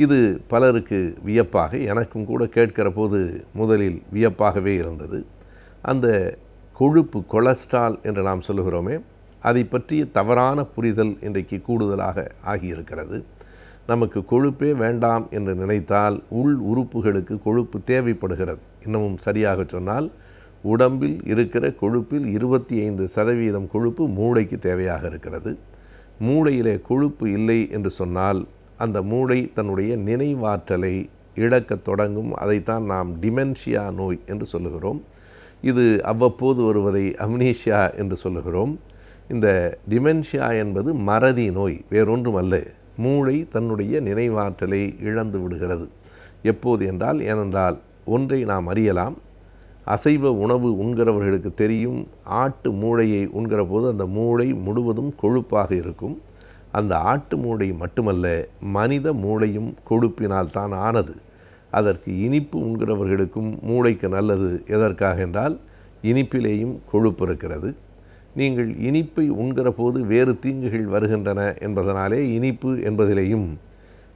இது பலருக்கு வியப்பாக, எனக்கும் கூட கேட்கிற போது முதலில் வியப்பாகவே இருந்தது. அந்த கொழுப்பு, கொலஸ்ட்ரால் என்று நாம் சொல்லுகிறோமே, அதை பற்றிய தவறான புரிதல் இன்றைக்கு கூடுதலாக ஆகியிருக்கிறது. நமக்கு கொழுப்பே வேண்டாம் என்று நினைத்தால் உள் உறுப்புகளுக்கு கொழுப்பு தேவைப்படுகிறது. இன்னமும் சரியாக சொன்னால், உடம்பில் இருக்கிற கொழுப்பில் 25% கொழுப்பு மூளைக்கு தேவையாக இருக்கிறது. மூளையிலே கொழுப்பு இல்லை என்று சொன்னால் அந்த மூளை தன்னுடைய நினைவாற்றலை இழக்கத் தொடங்கும். அதைத்தான் நாம் டிமென்ஷியா நோய் என்று சொல்லுகிறோம். இது அவ்வப்போது வருவதை அம்னீஷியா என்று சொல்லுகிறோம். இந்த டிமென்ஷியா என்பது மறதி நோய், வேறொன்றும் அல்ல. மூளை தன்னுடைய நினைவாற்றலை இழந்து விடுகிறது. எப்போது என்றால், ஏனென்றால் ஒன்றை நாம் அறியலாம். அசைவ உணவு உண்கிறவர்களுக்கு தெரியும், ஆட்டு மூளையை உண்கிற போது அந்த மூளை முழுவதும் கொழுப்பாக இருக்கும். அந்த ஆட்டு மூளை மட்டுமல்ல, மனித மூளையும் கொழுப்பினால் தான் ஆனது. அதற்கு இனிப்பு உண்கிறவர்களுக்கும் மூளைக்கு நல்லது. எதற்காக என்றால், இனிப்பிலேயும் கொழுப்பு இருக்கிறது. நீங்கள் இனிப்பை உண்கிற போது வேறு தீங்குகள் வருகின்றன என்பதனாலே இனிப்பு என்பதிலேயும்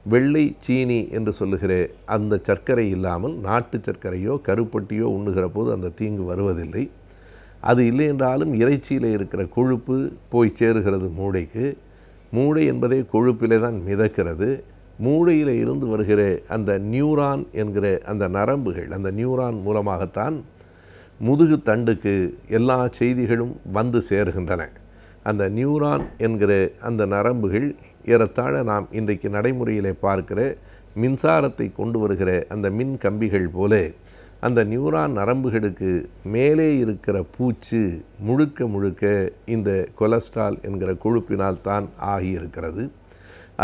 வெள்ளை சீனி என்று சொல்லுகிற அந்த சர்க்கரை இல்லாமல் நாட்டு சர்க்கரையோ கருப்பட்டியோ உண்ணுகிற போது அந்த தீங்கு வருவதில்லை. அது இல்லை என்றாலும் இறைச்சியில் இருக்கிற கொழுப்பு போய் சேருகிறது மூளைக்கு. மூளை என்பதே கொழுப்பிலே தான் மிதக்கிறது. மூளையில் இருந்து வருகிற அந்த நியூரான் என்கிற அந்த நரம்புகள், அந்த நியூரான் மூலமாகத்தான் முதுகு தண்டுக்கு எல்லா செய்திகளும் வந்து சேருகின்றன. அந்த நியூரான் என்கிற அந்த நரம்புகள் ஏறத்தாழ நாம் இன்றைக்கு நடைமுறையிலே பார்க்கிற மின்சாரத்தை கொண்டு வருகிற அந்த மின் கம்பிகள் போல அந்த நியூரான் நரம்புகளுக்கு மேலே இருக்கிற பூச்சு முழுக்க முழுக்க இந்த கொலஸ்ட்ரால் என்கிற கொழுப்பினால் தான் ஆகியிருக்கிறது.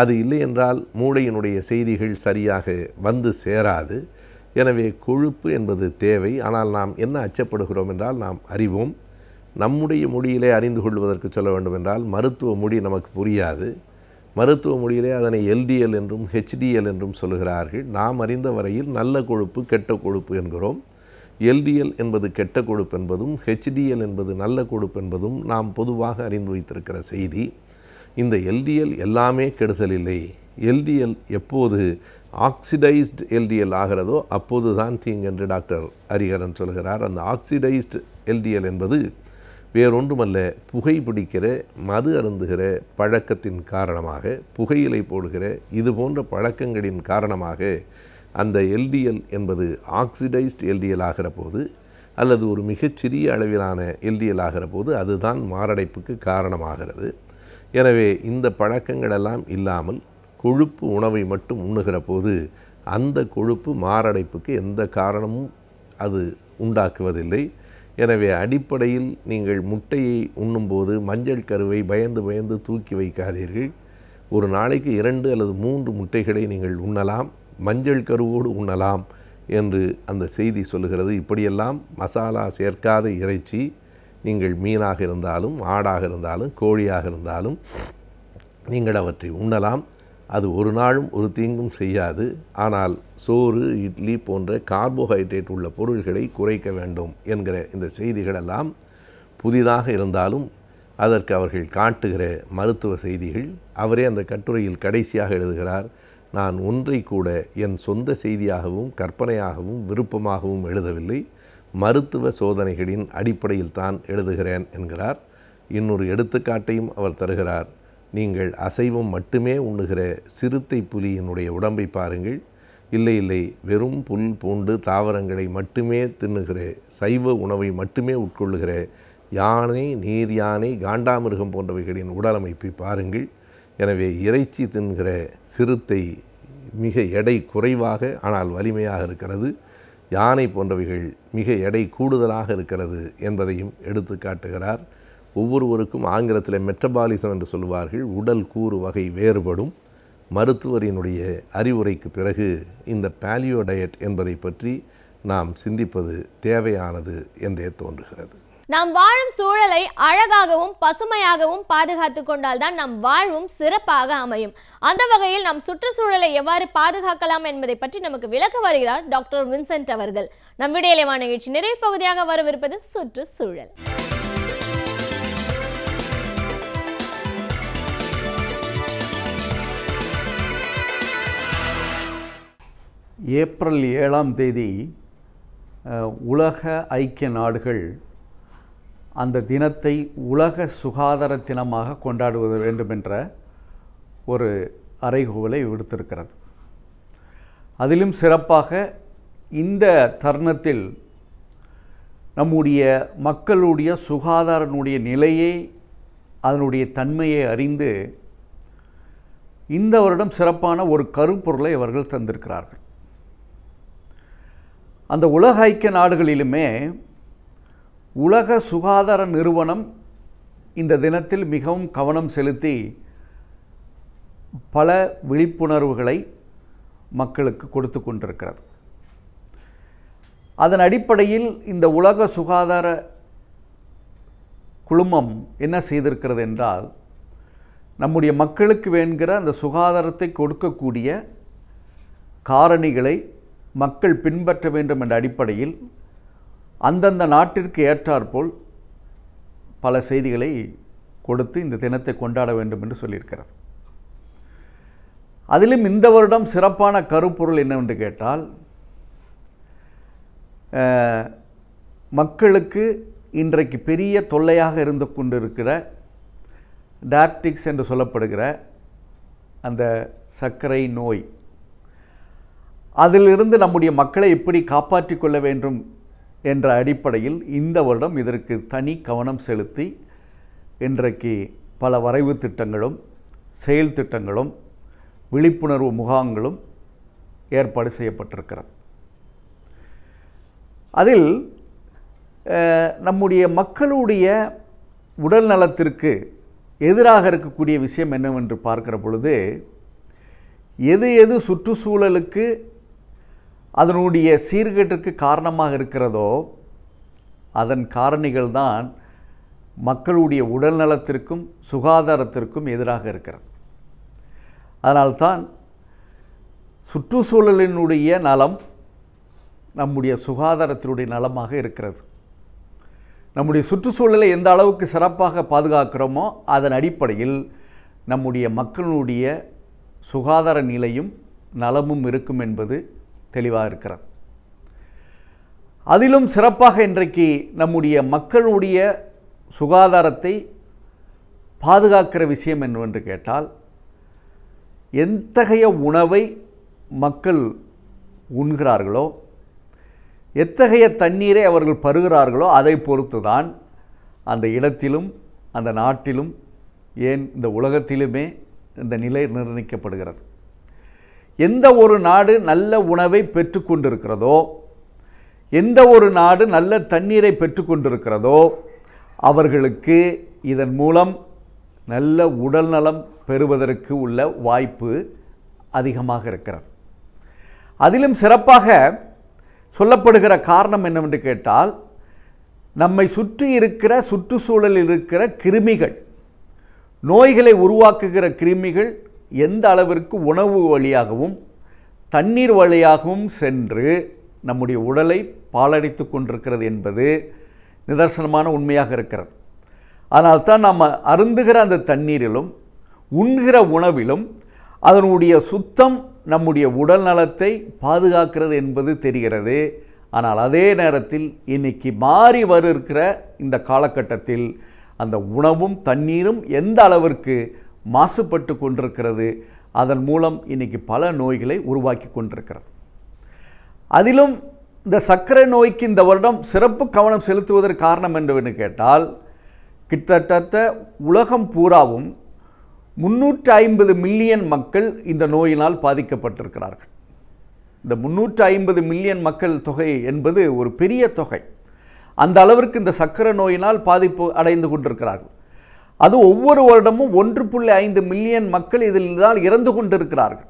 அது இல்லை என்றால் மூளையினுடைய செய்திகள் சரியாக வந்து சேராது. எனவே கொழுப்பு என்பது தேவை. ஆனால் நாம் என்ன அச்சப்படுகிறோம் என்றால், நாம் அறிவோம். நம்முடைய மொழியிலே அறிந்து கொள்வதற்கு சொல்ல வேண்டும் என்றால், மருத்துவ மொழி நமக்கு புரியாது. மருத்துவ மொழியிலே அதனை LDL என்றும் HDL என்றும் சொல்லுகிறார்கள். நாம் அறிந்த வரையில் நல்ல கொழுப்பு, கெட்ட கொழுப்பு என்கிறோம். LDL என்பது கெட்ட கொழுப்பு என்பதும் HDL என்பது நல்ல கொழுப்பு என்பதும் நாம் பொதுவாக அறிந்து வைத்திருக்கிற செய்தி. இந்த LDL எல்லாமே கெடுதல் இல்லை. LDL எப்போது ஆக்சிடைஸ்டு LDL ஆகிறதோ அப்போது தான் தீங்கு என்று டாக்டர் ஹரிஹரன் சொல்கிறார். அந்த ஆக்சிடைஸ்டு LDL என்பது வேறொன்றுமல்ல, புகைப்பிடிக்கிற, மது அருந்துகிற பழக்கத்தின் காரணமாக, புகையிலை போடுகிற இது போன்ற பழக்கங்களின் காரணமாக அந்த LDL என்பது ஆக்சிடைஸ்டு LDL ஆகிற போது, அல்லது ஒரு மிகச்சிறிய அளவிலான LDL ஆகிற போது அதுதான் மாரடைப்புக்கு காரணமாகிறது. எனவே இந்த பழக்கங்களெல்லாம் இல்லாமல் கொழுப்பு உணவை மட்டும் உண்ணுகிற போது அந்த கொழுப்பு மாரடைப்புக்கு எந்த காரணமும் அது உண்டாக்குவதில்லை. எனவே அடிப்படையில் நீங்கள் முட்டையை உண்ணும்போது மஞ்சள் கருவை பயந்து பயந்து தூக்கி வைக்காதீர்கள். ஒரு நாளைக்கு 2 அல்லது 3 முட்டைகளை நீங்கள் உண்ணலாம், மஞ்சள் கருவோடு உண்ணலாம் என்று அந்த செய்தி சொல்லுகிறது. இப்படியெல்லாம் மசாலா சேர்க்காத இறைச்சி, நீங்கள் மீனாக இருந்தாலும் ஆடாக இருந்தாலும் கோழியாக இருந்தாலும் நீங்கள் அவற்றை உண்ணலாம். அது ஒரு நாளும் ஒரு தீங்கும் செய்யாது. ஆனால் சோறு, இட்லி போன்ற கார்போஹைட்ரேட் உள்ள பொருள்களை குறைக்க வேண்டும் என்கிற இந்த செய்திகளெல்லாம் புதிதாக இருந்தாலும் அதற்கு அவர்கள் காட்டுகிற மருத்துவ செய்திகள். அவரே அந்த கட்டுரையில் கடைசியாக எழுதுகிறார், நான் ஒன்றை கூட என் சொந்த செய்தியாகவும் கற்பனையாகவும் விருப்பமாகவும் எழுதவில்லை, மருத்துவ சோதனைகளின் அடிப்படையில் தான் எழுதுகிறேன் என்கிறார். இன்னொரு எடுத்துக்காட்டையும் அவர் தருகிறார். நீங்கள் அசைவம் மட்டுமே உண்ணுகிற சிறுத்தை புலியினுடைய உடம்பை பாருங்கள். இல்லை இல்லை, வெறும் புல் பூண்டு தாவரங்களை மட்டுமே தின்னுகிற, சைவ உணவை மட்டுமே உட்கொள்ளுகிற யானை, நீர் யானை, காண்டாமிருகம் போன்றவைகளின் உடலமைப்பை பாருங்கள். எனவே இறைச்சி தின்கிற சிறுத்தை மிக எடை குறைவாக ஆனால் வலிமையாக இருக்கிறது. யானை போன்றவைகள் மிக எடை கூடுதலாக இருக்கிறது என்பதையும் எடுத்து காட்டுகிறார். ஒவ்வொருவருக்கும் ஆங்கிலத்தில் மெட்டபாலிசம் என்று சொல்லுவார்கள். உடல் கூறு வகை வேறுபடும். மருத்துவரினுடைய அறிவுரைக்கு பிறகு இந்த பாலியோ டயட் என்பதை பற்றி நாம் சிந்திப்பது தேவையானது என்றே தோன்றுகிறது. நாம் வாழும் சூழலை அழகாகவும் பசுமையாகவும் பாதுகாத்து கொண்டால்தான் நம் வாழ்வும் சிறப்பாக அமையும். அந்த வகையில் நம் சுற்றுச்சூழலை எவ்வாறு பாதுகாக்கலாம் என்பதை பற்றி நமக்கு விளக்க வருகிறார் டாக்டர் வின்சென்ட் அவர்கள். நம் விடையிலேவா நிகழ்ச்சி நிறைவு பகுதியாக வரவிருப்பது சுற்றுச்சூழல். ஏப்ரல் 7ஆம் தேதி உலக ஐக்கிய நாடுகள் அந்த தினத்தை உலக சுகாதார தினமாக கொண்டாடுவது வேண்டும் என்ற ஒரு அறைகூவலை விடுத்திருக்கிறது. அதிலும் சிறப்பாக இந்த தருணத்தில் நம்முடைய மக்களுடைய சுகாதாரனுடைய நிலையை அதனுடைய தன்மையை அறிந்து இந்த வருடம் சிறப்பான ஒரு கருப்பொருளை அவர்கள் தந்திருக்கிறார்கள். அந்த உலக ஐக்கிய நாடுகளிலுமே உலக சுகாதார நிறுவனம் இந்த தினத்தில் மிகவும் கவனம் செலுத்தி பல விழிப்புணர்வுகளை மக்களுக்கு கொடுத்து கொண்டிருக்கிறது. அதன் அடிப்படையில் இந்த உலக சுகாதார குழுமம் என்ன செய்திருக்கிறது என்றால், நம்முடைய மக்களுக்கு வேண்கிற அந்த சுகாதாரத்தை கொடுக்கக்கூடிய காரணிகளை மக்கள் பின்பற்ற வேண்டும் என்ற அடிப்படையில் அந்தந்த நாட்டிற்கு ஏற்றாற்போல் பல செய்திகளை கொடுத்து இந்த தினத்தை கொண்டாட வேண்டும் என்று சொல்லியிருக்கிறது. அதிலும் இந்த வருடம் சிறப்பான கருப்பொருள் என்னவென்று கேட்டால், மக்களுக்கு இன்றைக்கு பெரிய தொல்லையாக இருந்து கொண்டிருக்கிற டயபெட்டிக்ஸ் என்று சொல்லப்படுகிற அந்த சர்க்கரை நோய், அதிலிருந்து நம்முடைய மக்களை எப்படி காப்பாற்றிக் கொள்ள வேண்டும் என்ற அடிப்படையில் இந்த வருடம் இதற்கு தனி கவனம் செலுத்தி இன்றைக்கு பல வரைவு திட்டங்களும் செயல் திட்டங்களும் விழிப்புணர்வு முகாம்களும் ஏற்பாடு செய்யப்பட்டிருக்கிறது. அதில் நம்முடைய மக்களுடைய உடல் நலத்திற்கு எதிராக இருக்கக்கூடிய விஷயம் என்னவென்று பார்க்கிற பொழுது, எது சுற்றுச்சூழலுக்கு அதனுடைய சீர்கேட்டிற்கு காரணமாக இருக்கிறதோ அதன் காரணிகள் தான் மக்களுடைய உடல் நலத்திற்கும் சுகாதாரத்திற்கும் எதிராக இருக்கிறது. அதனால்தான் சுற்றுச்சூழலினுடைய நலம் நம்முடைய சுகாதாரத்தினுடைய நலமாக இருக்கிறது. நம்முடைய சுற்றுச்சூழலை எந்த அளவுக்கு சிறப்பாக பாதுகாக்கிறோமோ அதன் அடிப்படையில் நம்முடைய மக்களுடைய சுகாதார நிலையும் நலமும் இருக்கும் என்பது தெளிவாக இருக்கிறது. அதிலும் சிறப்பாக இன்றைக்கு நம்முடைய மக்களுடைய சுகாதாரத்தை பாதுகாக்கிற விஷயம் என்னவென்று கேட்டால், எத்தகைய உணவை மக்கள் உண்கிறார்களோ, எத்தகைய தண்ணீரை அவர்கள் பருகிறார்களோ அதை பொறுத்து தான் அந்த இடத்திலும் அந்த நாட்டிலும் ஏன் இந்த உலகத்திலுமே இந்த நிலை நிர்ணயிக்கப்படுகிறது. எந்த ஒரு நாடு நல்ல உணவை பெற்றுக்கொண்டிருக்கிறதோ, எந்த ஒரு நாடு நல்ல தண்ணீரை பெற்றுக்கொண்டிருக்கிறதோ அவர்களுக்கு இதன் மூலம் நல்ல உடல் நலம் பெறுவதற்கு உள்ள வாய்ப்பு அதிகமாக இருக்கிறது. அதிலும் சிறப்பாக சொல்லப்படுகிற காரணம் என்னவென்று கேட்டால், நம்மை சுற்றி இருக்கிற சுற்றுச்சூழலில் இருக்கிற கிருமிகள், நோய்களை உருவாக்குகிற கிருமிகள் எந்த அளவிற்கு உணவு வழியாகவும் தண்ணீர் வழியாகவும் சென்று நம்முடைய உடலை பாழடித்து கொண்டிருக்கிறது என்பது நிதர்சனமான உண்மையாக இருக்கிறது. அதனால்தான் நாம் அருந்துகிற அந்த தண்ணீரிலும் உண்கிற உணவிலும் அதனுடைய சுத்தம் நம்முடைய உடல் நலத்தை பாதுகாக்கிறது என்பது தெரிகிறது. ஆனால் அதே நேரத்தில் இன்னைக்கு மாறி வருகிற இந்த காலகட்டத்தில் அந்த உணவும் தண்ணீரும் எந்த அளவிற்கு மாசுபட்டு கொண்டிருக்கிறது, அதன் மூலம் இன்னைக்கு பல நோய்களை உருவாக்கி கொண்டிருக்கிறது. அதிலும் இந்த சர்க்கரை நோய்க்கு இந்த வருடம் சிறப்பு கவனம் செலுத்துவதற்கு காரணம் என்னவென்று கேட்டால், கிட்டத்தட்ட உலகம் பூராவும் 350 மில்லியன் மக்கள் இந்த நோயினால் பாதிக்கப்பட்டிருக்கிறார்கள். இந்த 350 மில்லியன் மக்கள் தொகை என்பது ஒரு பெரிய தொகை. அந்த அளவிற்கு இந்த சர்க்கரை நோயினால் பாதிப்பு அடைந்து கொண்டிருக்கிறார்கள். அது ஒவ்வொரு வருடமும் 1.5 மில்லியன் மக்கள் இதில் தான் இறந்து கொண்டிருக்கிறார்கள்.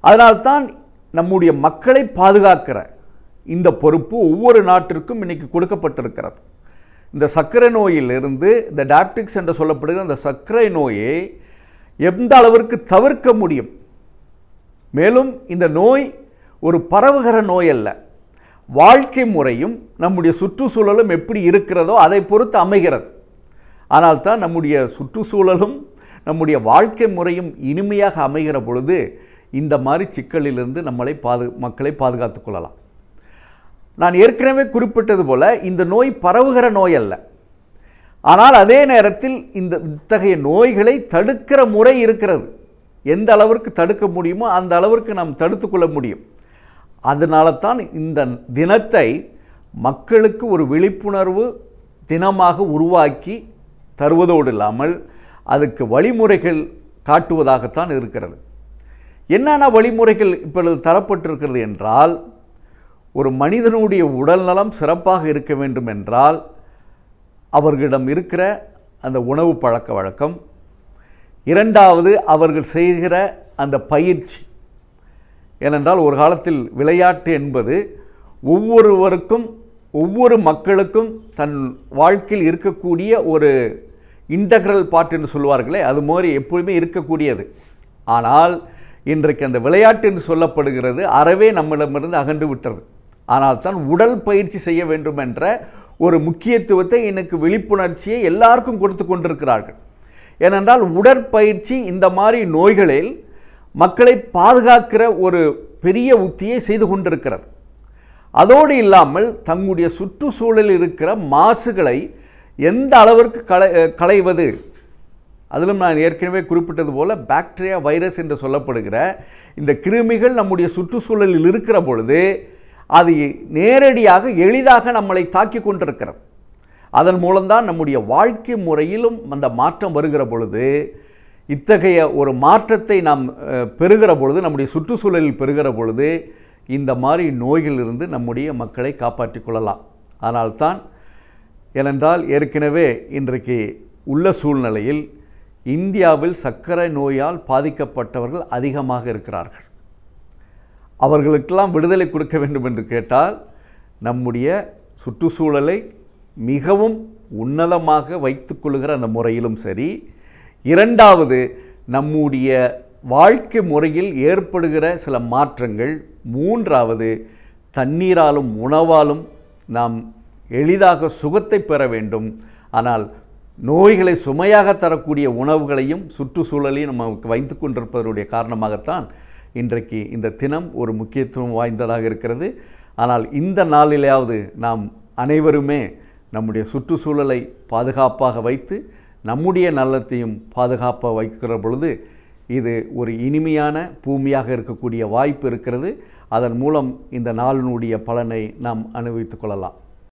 அதனால்தான் நம்முடைய மக்களை பாதுகாக்கிற இந்த பொறுப்பு ஒவ்வொரு நாட்டிற்கும் இன்னைக்கு கொடுக்கப்பட்டிருக்கிறது. இந்த சர்க்கரை நோயிலிருந்து இந்த டயபெட்டிக்ஸ் என்று சொல்லப்படுகிற இந்த சர்க்கரை நோயை எந்த அளவிற்கு தவிர்க்க முடியும். மேலும் இந்த நோய் ஒரு பரவுகிற நோய் அல்ல, வாழ்க்கை முறையும் நம்முடைய சுற்றுச்சூழலும் எப்படி இருக்கிறதோ அதை பொறுத்து அமைகிறது. ஆனால் தான் நம்முடைய சுற்றுச்சூழலும் நம்முடைய வாழ்க்கை முறையும் இனிமையாக அமைகிற பொழுது இந்த மாதிரி சிக்கலிலிருந்து மக்களை பாதுகாத்துக் கொள்ளலாம். நான் ஏற்கனவே குறிப்பிட்டது போல இந்த நோய் பரவுகிற நோய் அல்ல. ஆனால் அதே நேரத்தில் இத்தகைய நோய்களை தடுக்கிற முறை இருக்கிறது. எந்த அளவிற்கு தடுக்க முடியுமோ அந்த அளவிற்கு நாம் தடுத்து கொள்ள முடியும். அதனால தான் இந்த தினத்தை மக்களுக்கு ஒரு விழிப்புணர்வு தினமாக உருவாக்கி தருவதோடு இல்லாமல் அதுக்கு வழிமுறைகள் காட்டுவதாகத்தான் இருக்கிறது. என்னென்ன வழிமுறைகள் இப்பொழுது தரப்பட்டிருக்கிறது என்றால், ஒரு மனிதனுடைய உடல்நலம் சிறப்பாக இருக்க வேண்டும் என்றால் அவர்களிடம் இருக்கிற அந்த உணவு பழக்க வழக்கம், இரண்டாவது அவர்கள் செய்கிற அந்த பயிற்சி. ஏனென்றால் ஒரு காலத்தில் விளையாட்டு என்பது ஒவ்வொருவருக்கும் ஒவ்வொரு மக்களுக்கும் தன் வாழ்க்கையில் இருக்கக்கூடிய ஒரு இன்டெக்ரல் பார்ட் என்று சொல்வார்களே, அது மாதிரி எப்பொழுதுமே இருக்கக்கூடியது. ஆனால் இன்றைக்கு அந்த விளையாட்டு என்று சொல்லப்படுகிறது அறவே நம்மிடமிருந்து அகன்று விட்டது. ஆனால் தான் உடல் பயிற்சி செய்ய வேண்டும் என்ற ஒரு முக்கியத்துவத்தை எனக்கு விழிப்புணர்ச்சியை எல்லாருக்கும் கொடுத்து கொண்டிருக்கிறார்கள். ஏனென்றால் உடற்பயிற்சி இந்த மாதிரி நோய்களில் மக்களை பாதுகாக்கிற ஒரு பெரிய உத்தியை செய்து கொண்டிருக்கிறது. அதோடு இல்லாமல் தங்களுடைய சுற்றுச்சூழலில் இருக்கிற மாசுகளை எந்த அளவிற்கு களைவது, அதிலும் நான் ஏற்கனவே குறிப்பிட்டது போல பாக்டீரியா வைரஸ் என்று சொல்லப்படுகிற இந்த கிருமிகள் நம்முடைய சுற்றுச்சூழலில் இருக்கிற பொழுது அது நேரடியாக எளிதாக நம்மளை தாக்கி கொண்டிருக்கிறது. அதன் மூலம்தான் நம்முடைய வாழ்க்கை முறையிலும் அந்த மாற்றம் வருகிற பொழுது, இத்தகைய ஒரு மாற்றத்தை நாம் பெறுகிற பொழுது, நம்முடைய சுற்றுச்சூழலில் பெறுகிற பொழுது இந்த மாதிரி நோய்களிலிருந்து நம்முடைய மக்களை காப்பாற்றிக் கொள்ளலாம். ஆனால்தான் ஏனென்றால் ஏற்கனவே இன்றைக்கு உள்ள சூழ்நிலையில் இந்தியாவில் சர்க்கரை நோயால் பாதிக்கப்பட்டவர்கள் அதிகமாக இருக்கிறார்கள். அவர்களுக்கெல்லாம் விடுதலை கொடுக்க வேண்டும் என்று கேட்டால் நம்முடைய சுற்றுச்சூழலை மிகவும் உன்னதமாக வைத்துக்கொள்கிற அந்த முறையிலும் சரி, இரண்டாவது நம்முடைய வாழ்க்கை முறையில் ஏற்படுகிற சில மாற்றங்கள், மூன்றாவது தண்ணீராலும் உணவாலும் நாம் எளிதாக சுகத்தை பெற வேண்டும். ஆனால் நோய்களை சுமையாக தரக்கூடிய உணவுகளையும் சுற்றுச்சூழலையும் நமக்கு வைத்து கொண்டிருப்பதனுடைய காரணமாகத்தான் இன்றைக்கு இந்த தினம் ஒரு முக்கியத்துவம் வாய்ந்ததாக இருக்கிறது. ஆனால் இந்த நாளிலாவது நாம் அனைவருமே நம்முடைய சுற்றுச்சூழலை பாதுகாப்பாக வைத்து நம்முடைய நலத்தையும் பாதுகாப்பாக வைக்கிற பொழுது இது ஒரு இனிமையான பூமியாக இருக்கக்கூடிய வாய்ப்பு இருக்கிறது. அதன் மூலம் இந்த நாளினுடைய பலனை நாம் அனுபவித்துக் கொள்ளலாம்.